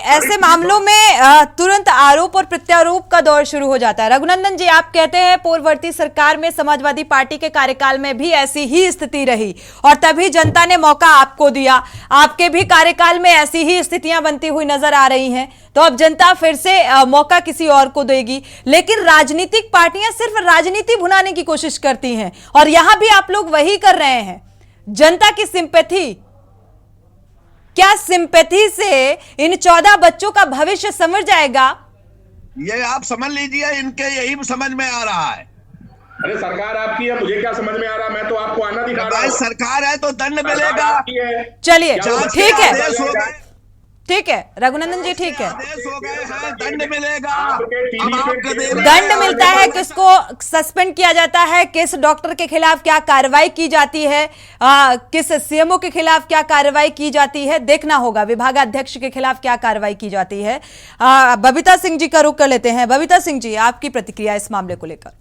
ऐसे मामलों में तुरंत आरोप और प्रत्यारोप का दौर शुरू हो जाता है। रघुनंदन जी, आप कहते हैं पूर्ववर्ती सरकार में समाजवादी पार्टी के कार्यकाल में भी ऐसी ही स्थिति रही और तभी जनता ने मौका आपको दिया। आपके भी कार्यकाल में ऐसी ही स्थितियां बनती हुई नजर आ रही हैं, तो अब जनता फिर से मौका किसी और को देगी। लेकिन राजनीतिक पार्टियां सिर्फ राजनीति भुनाने की कोशिश करती हैं और यहां भी आप लोग वही कर रहे हैं। जनता की सिंपैथी, क्या सिंपैथी से इन 14 बच्चों का भविष्य संवर जाएगा? ये आप समझ लीजिए, इनके यही समझ में आ रहा है। अरे सरकार आपकी है, मुझे क्या समझ में आ रहा? मैं तो आपको आना दिखा रहा हूं। सरकार है तो दंड मिलेगा। चलिए, ठीक है रघुनंदन जी, ठीक है, दंड मिलेगा। दंड मिलता है, किसको सस्पेंड किया जाता है, किस डॉक्टर के खिलाफ क्या कार्रवाई की जाती है, किस सीएमओ के खिलाफ क्या कार्रवाई की जाती है, देखना होगा। विभागाध्यक्ष के खिलाफ क्या कार्रवाई की जाती है। बबीता सिंह जी का रुख कर लेते हैं। बबीता सिंह जी, आपकी प्रतिक्रिया इस मामले को लेकर?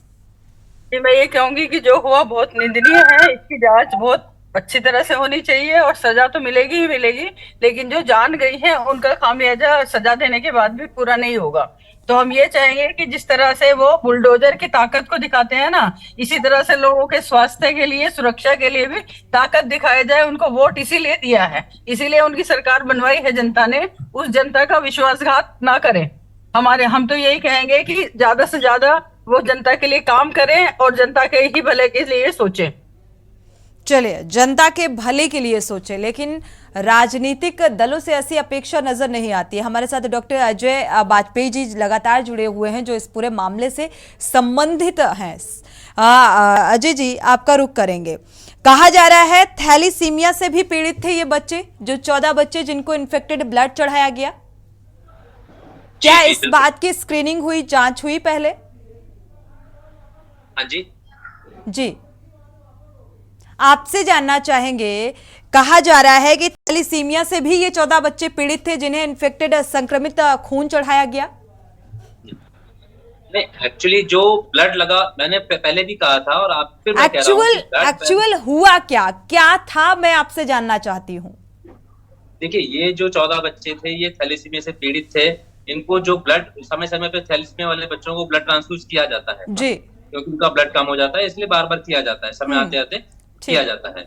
मैं ये कहूंगी कि जो हुआ बहुत निंदनीय है, इसकी जांच बहुत अच्छी तरह से होनी चाहिए और सजा तो मिलेगी ही मिलेगी, लेकिन जो जान गई है उनका खामियाजा सजा देने के बाद भी पूरा नहीं होगा। तो हम ये चाहेंगे कि जिस तरह से वो बुलडोजर की ताकत को दिखाते हैं ना, इसी तरह से लोगों के स्वास्थ्य के लिए, सुरक्षा के लिए भी ताकत दिखाया जाए। उनको वोट इसीलिए दिया है, इसीलिए उनकी सरकार बनवाई है जनता ने। उस जनता का विश्वासघात ना करें। हम तो यही कहेंगे कि ज्यादा से ज्यादा वो जनता के लिए काम करें और जनता के ही भले के लिए सोचें। चलिए, जनता के भले के लिए सोचे, लेकिन राजनीतिक दलों से ऐसी अपेक्षा नजर नहीं आती है। हमारे साथ डॉक्टर अजय वाजपेयी जी लगातार जुड़े हुए हैं, जो इस पूरे मामले से संबंधित हैं। अजय जी, आपका रुख करेंगे। कहा जा रहा है थैलीसीमिया से भी पीड़ित थे ये बच्चे, जो 14 बच्चे जिनको इन्फेक्टेड ब्लड चढ़ाया गया। क्या इस बात की स्क्रीनिंग हुई, जांच हुई पहले? हाँ जी, आपसे जानना चाहेंगे। कहा जा रहा है कि थैलीसीमिया से भी ये 14 बच्चे पीड़ित थे, जिन्हें इन्फेक्टेड संक्रमित खून चढ़ाया गया। नहीं, एक्चुअली जो ब्लड लगा, मैंने पहले भी कहा था और आप फिर एक्चुअल हुआ क्या था, मैं आपसे जानना चाहती हूँ। देखिए, ये जो 14 बच्चे थे ये थैलीसीमिया से पीड़ित थे। इनको जो ब्लड समय समय पे थैलीसीमिया वाले बच्चों को ब्लड ट्रांसफ्यूज किया जाता है जी, क्योंकि उनका ब्लड कम हो जाता है, इसलिए बार बार किया जाता है, समय आते आते किया जाता है।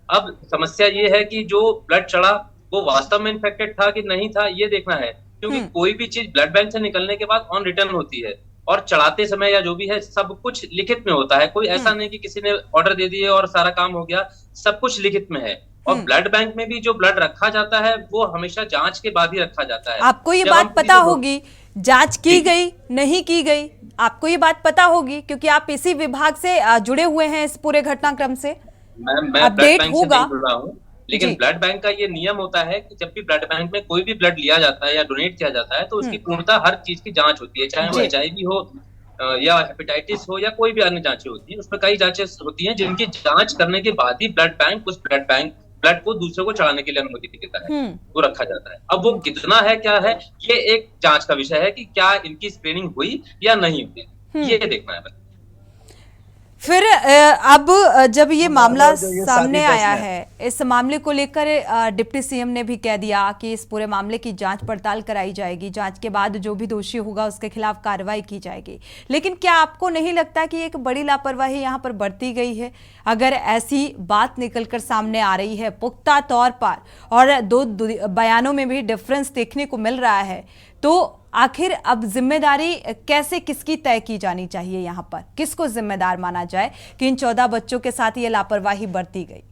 अब समस्या ये है कि जो ब्लड चढ़ा वो वास्तव में इन्फेक्टेड था कि नहीं था, ये देखना है। क्योंकि कोई भी चीज ब्लड बैंक से निकलने के बाद ऑन रिटर्न होती है। और चढ़ाते समय या जो भी है सब कुछ लिखित में होता है। कोई ऐसा नहीं कि किसी ने ऑर्डर दे दिए और सारा काम हो गया, सब कुछ लिखित में है। और ब्लड बैंक में भी जो ब्लड रखा जाता है वो हमेशा जांच के बाद ही रखा जाता है। आपको ये बात पता होगी, जांच की गई नहीं की गई, आपको ये बात पता होगी क्योंकि आप इसी विभाग से जुड़े हुए हैं इस पूरे घटनाक्रम से। मैं अपडेट ब्लड बैंक होगा। से नहीं जुड़ रहा हूँ, लेकिन ब्लड बैंक का ये नियम होता है कि जब भी ब्लड बैंक में कोई भी ब्लड लिया जाता है या डोनेट किया जाता है तो उसकी पूर्णतः हर चीज की जांच होती है, चाहे वो HIV हो या हेपेटाइटिस हो या कोई भी अन्य जांचें होती है। उसमें कई जांचें होती हैं जिनकी जांच करने के बाद ही ब्लड बैंक उस ब्लड को दूसरे को चढ़ाने के लिए अनुमति देता है, वो रखा जाता है। अब वो कितना है क्या है ये एक जांच का विषय है कि क्या इनकी स्क्रीनिंग हुई या नहीं हुई, ये देखना है। फिर अब जब ये मामला सामने आया है, इस मामले को लेकर डिप्टी सीएम ने भी कह दिया कि इस पूरे मामले की जांच पड़ताल कराई जाएगी, जांच के बाद जो भी दोषी होगा उसके खिलाफ कार्रवाई की जाएगी। लेकिन क्या आपको नहीं लगता कि एक बड़ी लापरवाही यहाँ पर बरती गई है? अगर ऐसी बात निकलकर सामने आ रही है पुख्ता तौर पर और दो बयानों में भी डिफरेंस देखने को मिल रहा है, तो आखिर अब जिम्मेदारी कैसे किसकी तय की जानी चाहिए? यहाँ पर किसको जिम्मेदार माना जाए कि इन 14 बच्चों के साथ ये लापरवाही बरती गई?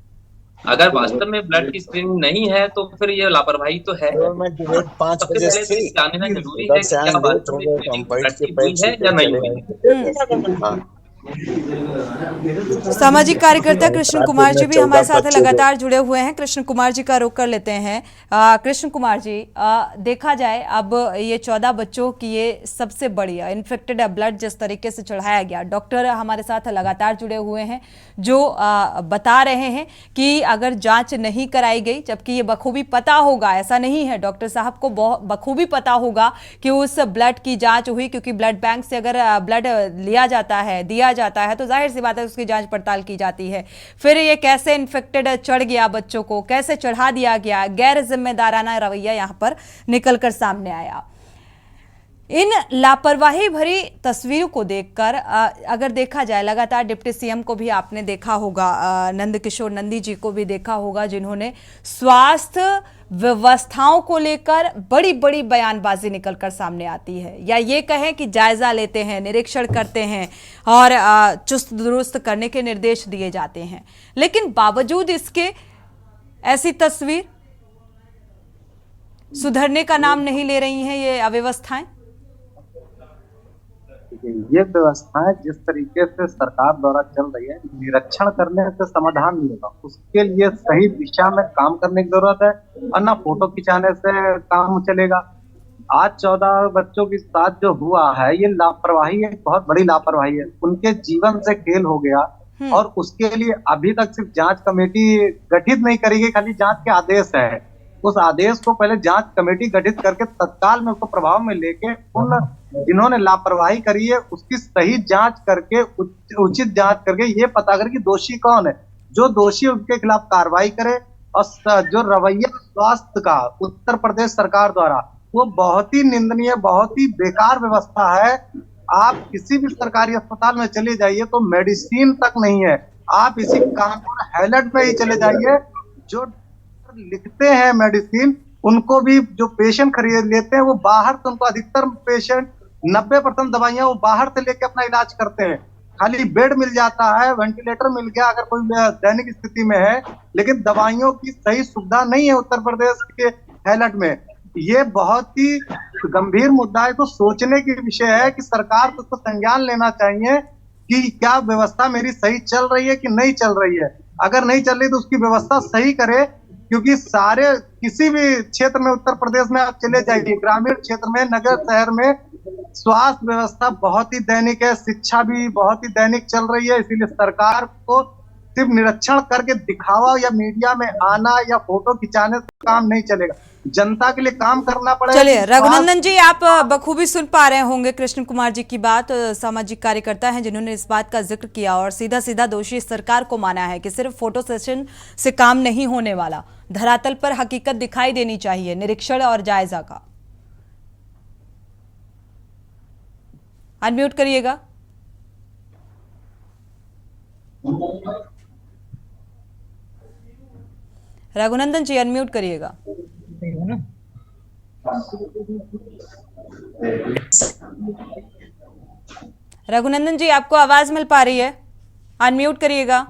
अगर वास्तव में ब्लड की स्क्रीनिंग नहीं है तो फिर ये लापरवाही तो है। 5 बजे से जानना जरूरी है कि क्या वास्तव में ब्लड की हुई है या नहीं हुई। सामाजिक कार्यकर्ता कृष्ण कुमार जी भी हमारे साथ लगातार जुड़े हुए हैं। कृष्ण कुमार जी का रुख कर लेते हैं। कृष्ण कुमार जी, देखा जाए अब ये 14 बच्चों की ये सबसे बड़ी इन्फेक्टेड ब्लड जिस तरीके से चढ़ाया गया, डॉक्टर हमारे साथ लगातार जुड़े हुए हैं जो बता रहे हैं कि अगर जांच नहीं कराई गई, जबकि ये बखूबी पता होगा, ऐसा नहीं है, डॉक्टर साहब को बखूबी पता होगा कि उस ब्लड की जांच हुई, क्योंकि ब्लड बैंक से अगर ब्लड लिया जाता है, दिया जाता है तो जाहिर सी बात है उसकी जांच पड़ताल की जाती है। फिर ये कैसे इन्फेक्टेड चढ़ गया, बच्चों को कैसे चढ़ा दिया गया, गैर जिम्मेदाराना रवैया यहां पर निकलकर सामने आया। इन लापरवाही भरी तस्वीरों को देखकर अगर देखा जाए, लगातार डिप्टी सीएम को भी आपने देखा होगा, नंद किशोर नंदी जी को भी देखा होगा, जिन्होंने स्वास्थ्य व्यवस्थाओं को लेकर बड़ी बड़ी बयानबाजी निकलकर सामने आती है, या ये कहें कि जायजा लेते हैं, निरीक्षण करते हैं और चुस्त दुरुस्त करने के निर्देश दिए जाते हैं, लेकिन बावजूद इसके ऐसी तस्वीर सुधरने का नाम नहीं ले रही हैं ये अव्यवस्थाएं। ये व्यवस्थाएं जिस तरीके से सरकार द्वारा चल रही है, निरीक्षण करने से समाधान नहीं होगा, उसके लिए सही दिशा में काम करने की जरूरत है, और ना फोटो खिंचाने से काम चलेगा। आज 14 बच्चों के साथ जो हुआ है ये लापरवाही है, बहुत बड़ी लापरवाही है, उनके जीवन से खेल हो गया, और उसके लिए अभी तक सिर्फ जांच कमेटी गठित नहीं करी गई, खाली जांच के आदेश है। उस आदेश को पहले जांच कमेटी गठित करके तत्काल में उसको प्रभाव में लेके उन जिन्होंने लापरवाही करी है उसकी सही जांच करके, उचित जांच करके ये पता करे कि दोषी कौन है, जो दोषी उनके खिलाफ कार्रवाई करे। और जो रवैया स्वास्थ्य का उत्तर प्रदेश सरकार द्वारा, वो बहुत ही निंदनीय, बहुत ही बेकार व्यवस्था है। आप किसी भी सरकारी अस्पताल में चले जाइए तो मेडिसिन तक नहीं है, आप इसी कानपुर हैलट में ही चले जाइए, जो लिखते हैं मेडिसिन उनको भी जो पेशेंट खरीद लेते हैं वो बाहर से, उनको अधिकतर पेशेंट 90% दवाइयां वो बाहर से लेके अपना इलाज करते हैं। खाली बेड मिल जाता है, वेंटिलेटर मिल गया अगर कोई दैनिक स्थिति में है, लेकिन दवाइयों की सही सुविधा नहीं है उत्तर प्रदेश के हैलट में। ये बहुत ही गंभीर मुद्दा है, तो सोचने की विषय है कि सरकार को तो संज्ञान लेना चाहिए कि क्या व्यवस्था मेरी सही चल रही है कि नहीं चल रही है। अगर नहीं चल रही तो उसकी व्यवस्था सही करे, क्योंकि सारे किसी भी क्षेत्र में उत्तर प्रदेश में आप चले जाइए, ग्रामीण क्षेत्र में, नगर शहर में स्वास्थ्य व्यवस्था बहुत ही दैनिक है, शिक्षा भी बहुत ही दैनिक चल रही है। इसीलिए सरकार को सिर्फ निरीक्षण करके दिखावा या मीडिया में आना या फोटो खिंचाने से काम नहीं चलेगा, जनता के लिए काम करना पड़ेगा। चलिए रघुनंदन जी, आप बखूबी सुन पा रहे होंगे कृष्ण कुमार जी की बात। सामाजिक कार्यकर्ता हैं जिन्होंने इस बात का जिक्र किया और सीधा सीधा दोषी सरकार को माना है कि सिर्फ फोटो सेशन से काम नहीं होने वाला, धरातल पर हकीकत दिखाई देनी चाहिए, निरीक्षण और जायजा का। अनम्यूट करिएगा। रघुनंदन जी अनम्यूट करिएगा। रघुनंदन जी, आपको आवाज मिल पा रही है? अनम्यूट करिएगा,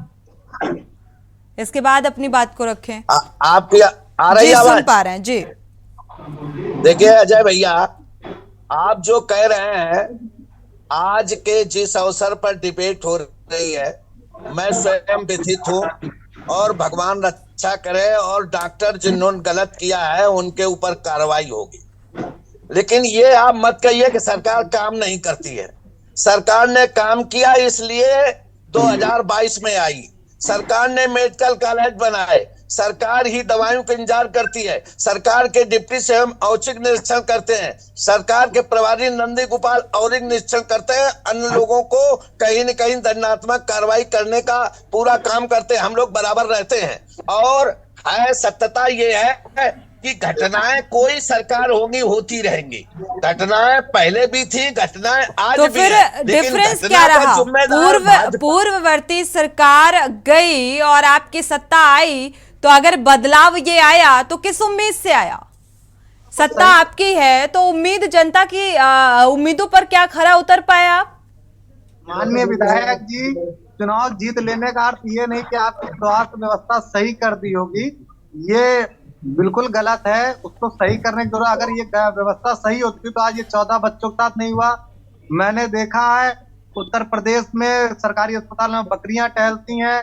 इसके बाद अपनी बात को रखें। आपकी आ रही है आवाज? सुन पा रहे हैं जी। देखिए अजय भैया, आप जो कह रहे हैं, आज के जिस अवसर पर डिबेट हो रही है, मैं स्वयं व्यथित हूँ और भगवान रक्षा करे और डॉक्टर जिन्होंने गलत किया है उनके ऊपर कार्रवाई होगी। लेकिन ये आप मत कहिए कि सरकार काम नहीं करती है। सरकार ने काम किया, इसलिए 2022 में आई। सरकार ने मेडिकल कॉलेज बनाए, सरकार ही दवाइयों का इंतजार करती है, सरकार के डिप्टी सीएम औचक निरीक्षण करते हैं, सरकार के प्रभारी नंदी गोपाल औचक निरीक्षण करते हैं, अन्य लोगों को कहीं न कहीं दंडात्मक कार्रवाई करने का पूरा काम करते हैं। हम लोग बराबर रहते हैं और है सत्यता ये है कि घटनाएं कोई सरकार होगी होती रहेंगी। घटनाएं पहले भी थी, घटनाएं आज तो भी फिर है। डिफरेंस क्या रहा? पूर्ववर्ती सरकार गई और आपकी सत्ता आई, तो अगर बदलाव ये आया तो किस उम्मीद से आया? सत्ता आपकी है तो उम्मीद जनता की उम्मीदों पर क्या खरा उतर पाए आप? माननीय विधायक जी, चुनाव जीत लेने का अर्थ ये नहीं कि आपकी स्वास्थ्य व्यवस्था सही कर दी होगी, ये बिल्कुल गलत है। उसको सही करने की जरूरत, अगर ये व्यवस्था सही होती तो आज ये 14 बच्चों के साथ नहीं हुआ। मैंने देखा है उत्तर प्रदेश में सरकारी अस्पताल में बकरियां टहलती हैं,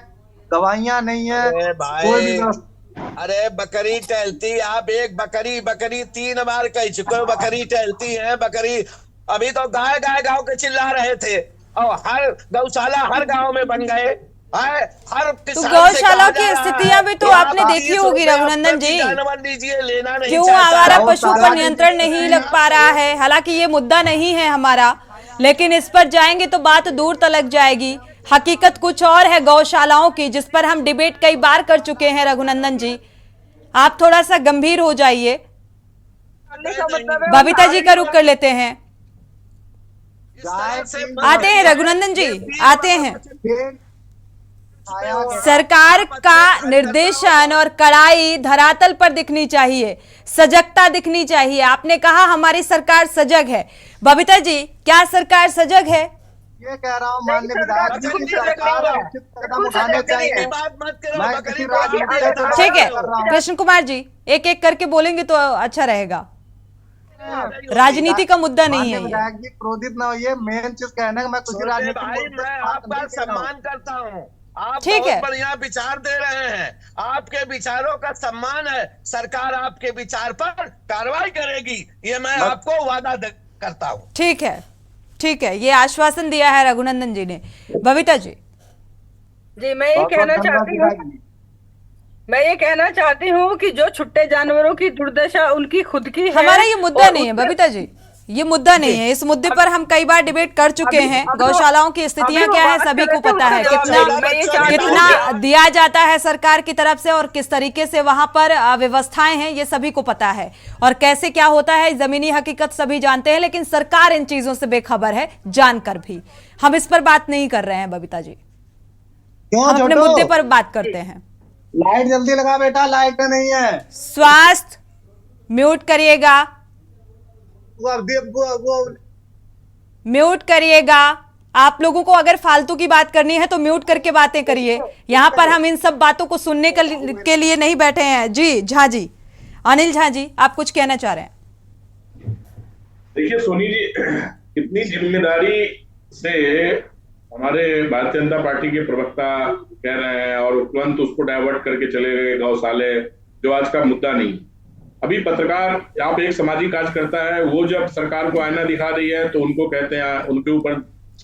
दवाइयां नहीं है। अरे भाई, अरे बकरी टहलती, आप एक बकरी 3 बार कह चुके हो, बकरी टहलती है बकरी। अभी तो गाय गाँव के चिल्ला रहे थे और हर गौशाला हर गांव में बन गए। हर तो गौशालाओं की स्थितियां भी तो आपने देखी होगी रघुनंदन जी। लेना नहीं, क्यों आवारा पशु पर नियंत्रण नहीं लग पा रहा है? हालांकि ये मुद्दा नहीं है हमारा, लेकिन इस पर जाएंगे तो बात दूर तलक जाएगी। हकीकत कुछ और है गौशालाओं की, जिस पर हम डिबेट कई बार कर चुके हैं। रघुनंदन जी, आप थोड़ा सा गंभीर हो जाइए। बबीता जी का रुख कर लेते हैं। आते हैं रघुनंदन जी, आते हैं। सरकार का निर्देशन और कड़ाई धरातल पर दिखनी चाहिए, सजगता दिखनी चाहिए। आपने कहा हमारी सरकार सजग है। बबीता जी, क्या सरकार सजग है? ये कह रहा हूँ माननीय विधायक जी, सरकार उचित कदम उठाने चाहिए। ठीक है कृष्ण कुमार जी, एक एक करके बोलेंगे तो अच्छा रहेगा। राजनीति का मुद्दा नहीं है। विधायक जी क्रोधित ना होइए, मेन चीज कहना है मैं कुछ राजनीति मैं आपका सम्मान करता हूँ, आप ठीक है, बहुत बढ़िया विचार दे रहे हैं, आपके विचारों का सम्मान है। सरकार आपके विचार पर कार्रवाई करेगी, ये मैं आपको वादा करता हूँ। ठीक है, ठीक है, ये आश्वासन दिया है रघुनंदन जी ने। बबीता जी, जी मैं ये कहना चाहती हूँ कि जो छुट्टे जानवरों की दुर्दशा उनकी खुद की है। हमारा ये मुद्दा नहीं है बबीता जी, ये मुद्दा नहीं है। इस मुद्दे पर हम कई बार डिबेट कर चुके हैं। गौशालाओं की स्थितियां क्या है सभी को पता है, कितना दिया जाता है सरकार की तरफ से और किस तरीके से वहां पर व्यवस्थाएं हैं, ये सभी को पता है। और कैसे क्या होता है जमीनी हकीकत सभी जानते हैं, लेकिन सरकार इन चीजों से बेखबर है, जानकर भी। हम इस पर बात नहीं कर रहे हैं बबीता जी, हम अपने मुद्दे पर बात करते हैं। लाइट जल्दी लगा बेटा, लाइट नहीं है। स्वास्थ्य म्यूट करिएगा, म्यूट करिएगा। आप लोगों को अगर फालतू की बात करनी है तो म्यूट करके बातें करिए। यहाँ पर हम इन सब बातों को सुनने के लिए नहीं बैठे हैं। जी झा जी, अनिल झा जी, आप कुछ कहना चाह रहे हैं? देखिए सोनी जी, कितनी जिम्मेदारी से हमारे भारतीय जनता पार्टी के प्रवक्ता कह रहे हैं और तुरंत उसको डाइवर्ट करके चले गए गौशाले, जो आज का मुद्दा नहीं। अभी पत्रकार, आप एक सामाजिक कार्यकर्ता है, वो जब सरकार को आईना दिखा रही है तो उनको कहते हैं, उनके ऊपर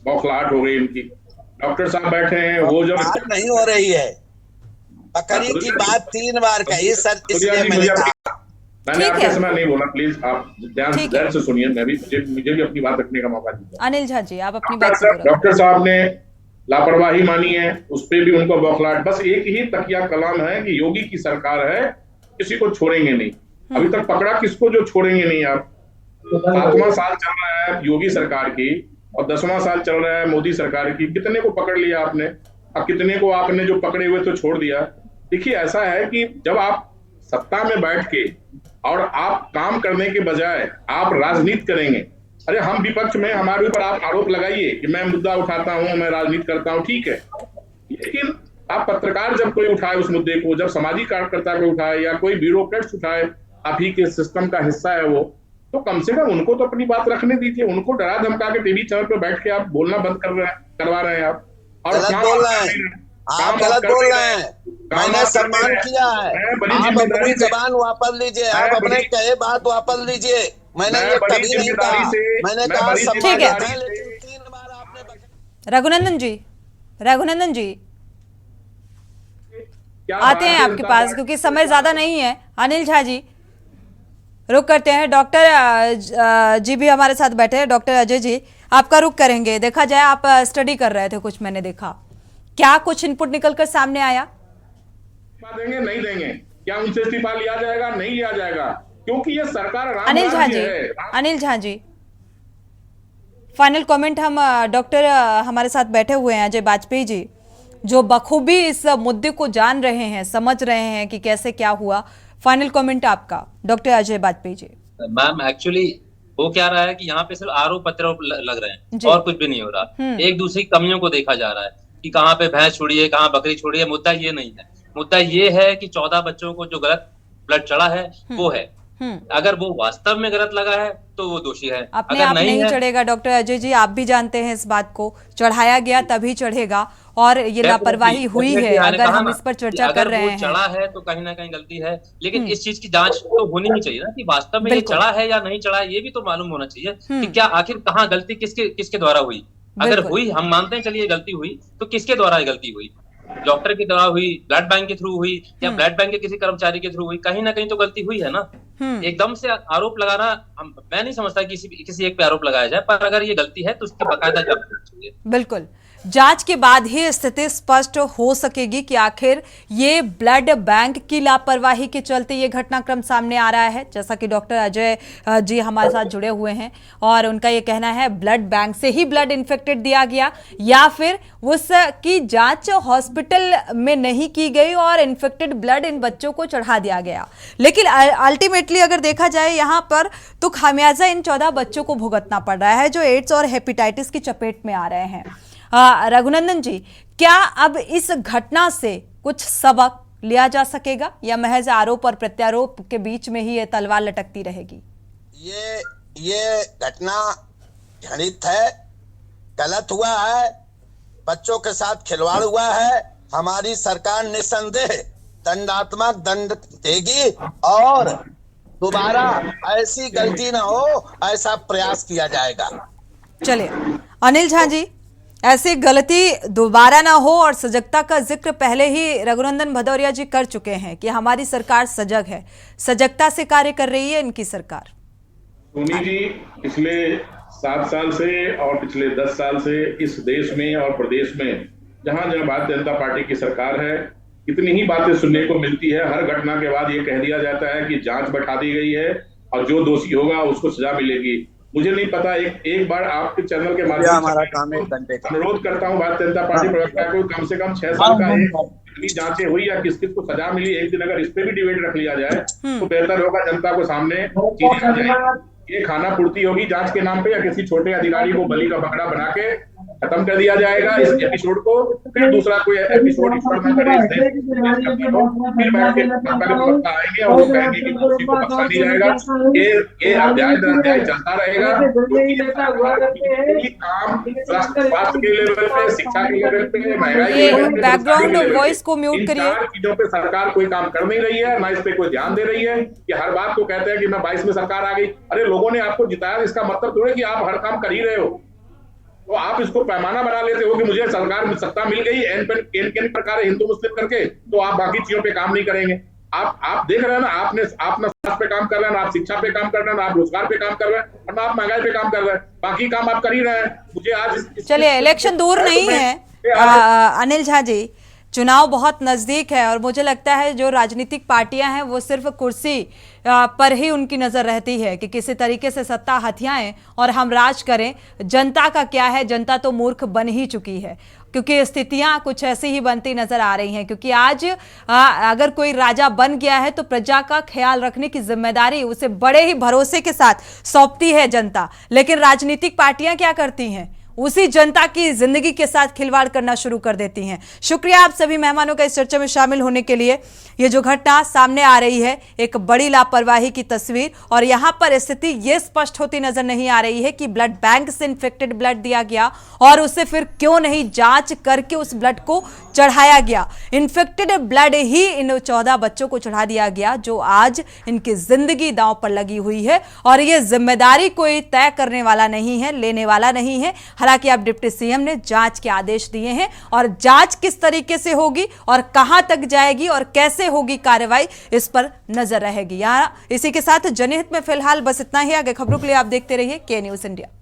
बौखलाहट हो गई इनकी। डॉक्टर साहब बैठे हैं, वो जब बात नहीं हो रही है, बकरी की बात 3 बार कही सर, इसलिए मैंने आपके समय नहीं बोला, प्लीज आप ध्यान से सुनिए, मुझे भी अपनी बात रखने का मौका दीजिए। अनिल झा जी, आप अपनी बात। डॉक्टर साहब ने लापरवाही मानी है, उस पर भी उनको बौखलाहट। बस एक ही तकिया कलाम है कि योगी की सरकार है, किसी को छोड़ेंगे नहीं। अभी तक पकड़ा किसको जो छोड़ेंगे नहीं आप? 7वां साल चल रहा है योगी सरकार की और 10वां साल चल रहा है मोदी सरकार की। कितने को पकड़ लिया आपने, अब कितने को आपने जो पकड़े हुए तो छोड़ दिया? देखिए ऐसा है कि जब आप सत्ता में बैठ के और आप काम करने के बजाय आप राजनीति करेंगे अरे हम विपक्ष में, हमारे ऊपर आप आरोप लगाइए कि मैं मुद्दा उठाता हूं, मैं राजनीति करता हूं, ठीक है, लेकिन आप पत्रकार जब कोई उठाए उस मुद्दे को, जब सामाजिक कार्यकर्ता को उठाए या कोई ब्यूरोक्रेट्स उठाए, आप ही के सिस्टम का हिस्सा है वो, तो कम से कम उनको तो अपनी बात रखने दीजिए। उनको डरा धमका के टीवी चैनल पे बैठ के आप बोलना बंद करवा रहे हैं आप। और गलत बोल रहे हैं आप, गलत बोल रहे हैं। मैंने सम्मान किया है, आप अपनी जबान वापस लीजिए, आप अपने कहे बात वापस लीजिए। मैंने ये कभी नहीं कहा, मैंने कहा ठीक है। रघुनंदन जी आते हैं आपके पास, क्योंकि समय ज्यादा नहीं है। अनिल झा जी रुक करते हैं, डॉक्टर जी भी हमारे साथ बैठे हैं। डॉक्टर अजय जी आपका रुक करेंगे। देखा जाए आप स्टडी कर रहे थे कुछ, मैंने देखा, क्या कुछ इनपुट निकलकर सामने आया? देंगे नहीं देंगे, क्या उनसे इस्तीफा लिया जाएगा? नहीं लिया जाएगा, क्योंकि ये सरकार अनिल झा जी फाइनल कमेंट। हम डॉक्टर हमारे साथ बैठे हुए हैं अजय वाजपेयी जी, जो बखूबी इस मुद्दे को जान रहे हैं, समझ रहे हैं कि कैसे क्या हुआ। फाइनल कमेंट आपका doctor Ajay Vajpayee ji. Ma'am actually वो क्या रहा है कि यहाँ पे सिर्फ आरोप प्रत्यारोप लग रहे हैं और कुछ भी नहीं हो रहा। एक दूसरी कमियों को देखा जा रहा है कि कहाँ पे भैंस छोड़ी है, कहाँ बकरी छोड़ी है। मुद्दा ये नहीं है, मुद्दा ये है कि 14 बच्चों को जो गलत ब्लड चढ़ा है वो है। अगर वो वास्तव में गलत लगा है तो वो दोषी है, अपने आप नहीं चढ़ेगा। डॉक्टर अजय जी आप भी जानते हैं इस बात को, चढ़ाया गया तभी चढ़ेगा, और ये लापरवाही हुई है। अगर हम इस पर चर्चा कर रहे हैं, चढ़ा है तो कहीं ना कहीं गलती है, लेकिन इस चीज की जांच तो होनी ही चाहिए ना कि वास्तव में ये चढ़ा है या नहीं चढ़ा है, ये भी तो मालूम होना चाहिए कि क्या आखिर कहाँ गलती किसके द्वारा हुई। अगर हुई, हम मानते हैं चलिए गलती हुई, तो किसके द्वारा गलती हुई? डॉक्टर के द्वारा हुई, ब्लड बैंक के थ्रू हुई, या ब्लड बैंक के किसी कर्मचारी के थ्रू हुई? कहीं ना कहीं तो गलती हुई है ना। एकदम से आरोप लगाना, मैं नहीं समझता किसी एक पे आरोप लगाया जाए, पर अगर ये गलती है तो उसकी बाकायदा जांच होनी चाहिए। बिल्कुल, जांच के बाद ही स्थिति स्पष्ट हो सकेगी कि आखिर ये ब्लड बैंक की लापरवाही के चलते ये घटनाक्रम सामने आ रहा है। जैसा कि डॉक्टर अजय जी हमारे साथ जुड़े हुए हैं और उनका ये कहना है ब्लड बैंक से ही ब्लड इन्फेक्टेड दिया गया, या फिर उसकी जांच हॉस्पिटल में नहीं की गई और इन्फेक्टेड ब्लड इन बच्चों को चढ़ा दिया गया। लेकिन अल्टीमेटली अगर देखा जाए यहाँ पर, तो खामियाजा इन 14 बच्चों को भुगतना पड़ रहा है जो एड्स और हेपेटाइटिस की चपेट में आ रहे हैं। रघुनंदन जी, क्या अब इस घटना से कुछ सबक लिया जा सकेगा, या महज आरोप और प्रत्यारोप के बीच में ही ये तलवार लटकती रहेगी? ये घटना घृणित है, गलत हुआ है, बच्चों के साथ खिलवाड़ हुआ है। हमारी सरकार निसंदेह दंडात्मक दंड देगी और दोबारा ऐसी गलती ना हो, ऐसा प्रयास किया जाएगा। चलिए अनिल झा जी, ऐसी गलती दोबारा ना हो, और सजगता का जिक्र पहले ही रघुनंदन भदौरिया जी कर चुके हैं कि हमारी सरकार सजग है, सजगता से कार्य कर रही है इनकी सरकार। सोनी जी, पिछले 7 साल से और पिछले 10 साल से इस देश में और प्रदेश में जहां जहां भारतीय जनता पार्टी की सरकार है, इतनी ही बातें सुनने को मिलती है। हर घटना के बाद ये कह दिया जाता है कि जांच बैठा दी गई है और जो दोषी होगा उसको सजा मिलेगी। मुझे नहीं पता, एक बार आपके चैनल के माध्यम से अनुरोध करता हूं भारतीय जनता पार्टी प्रवक्ता को, कम से कम 6 साल का कितनी जांचें हुई या किस किस को सजा मिली, एक दिन अगर इस पे भी डिबेट रख लिया जाए तो बेहतर होगा, जनता को सामने चीजें आ जाए। ये खाना पूर्ति होगी जांच के नाम पे, या किसी छोटे अधिकारी को बलि का बकरा बना के खत्म कर दिया जाएगा इस एपिसोड को, फिर दूसरा कोई एपिसोड ईश्वर न करे फिर बैठ के आएंगे और वो कहेंगे कि दोषी को बख्शा नहीं जाएगा। ये अध्याय दर अध्याय चलता रहेगा। काम स्वास्थ्य के लेवल पे, शिक्षा के लेवल पे, महंगाई के लेवल पे, बैकग्राउंड वॉइस को म्यूट करिए। चीजों पे सरकार कोई काम कर नहीं रही है, ना इस पे कोई ध्यान दे रही है। कि हर बात को कहते हैं कि मैं 22 में सरकार आ गई। अरे लोगों ने आपको जिताया, इसका मतलब थोड़ा कि आप हर काम कर ही रहे हो। तो आप इसको पैमाना बना लेते हो कि मुझे सरकार में सत्ता मिल गई एन प्रकार हिंदू मुस्लिम करके, तो आप बाकी चीजों पे काम नहीं करेंगे। आप देख रहे हैं ना, आपने स्वास्थ्य पे काम कर रहे हैं, ना आप शिक्षा पे काम कर रहे हैं, ना आप रोजगार पे काम कर रहे हैं, और ना आप महंगाई पे काम कर रहे हैं। बाकी काम आप कर ही रहे हैं। मुझे आज चलिए, इलेक्शन दूर नहीं है अनिल झा जी, चुनाव बहुत नजदीक है और मुझे लगता है जो राजनीतिक पार्टियां हैं वो सिर्फ कुर्सी पर ही उनकी नजर रहती है कि किसी तरीके से सत्ता हथियाएं और हम राज करें। जनता का क्या है, जनता तो मूर्ख बन ही चुकी है, क्योंकि स्थितियां कुछ ऐसी ही बनती नजर आ रही हैं। क्योंकि आज अगर कोई राजा बन गया है तो प्रजा का ख्याल रखने की जिम्मेदारी उसे बड़े ही भरोसे के साथ सौंपती है जनता। लेकिन राजनीतिक पार्टियां क्या करती हैं, उसी जनता की जिंदगी के साथ खिलवाड़ करना शुरू कर देती हैं। शुक्रिया आप सभी मेहमानों का इस चर्चा में शामिल होने के लिए। ये जो घटना सामने आ रही है, एक बड़ी लापरवाही की तस्वीर, और यहां पर स्थिति ये स्पष्ट होती नजर नहीं आ रही है कि ब्लड बैंक से इन्फेक्टेड ब्लड दिया गया और उसे फिर क्यों नहीं जांच करके उस ब्लड को चढ़ाया गया। इन्फेक्टेड ब्लड ही इन 14 बच्चों को चढ़ा दिया गया, जो आज इनकी जिंदगी दांव पर लगी हुई है। और ये जिम्मेदारी कोई तय करने वाला नहीं है, लेने वाला नहीं है। हालांकि अब डिप्टी सीएम ने जांच के आदेश दिए हैं और जांच किस तरीके से होगी और कहां तक जाएगी और कैसे होगी कार्रवाई, इस पर नजर रहेगी। यहां इसी के साथ जनहित में फिलहाल बस इतना ही। आगे खबरों के लिए आप देखते रहिए के न्यूज़ इंडिया।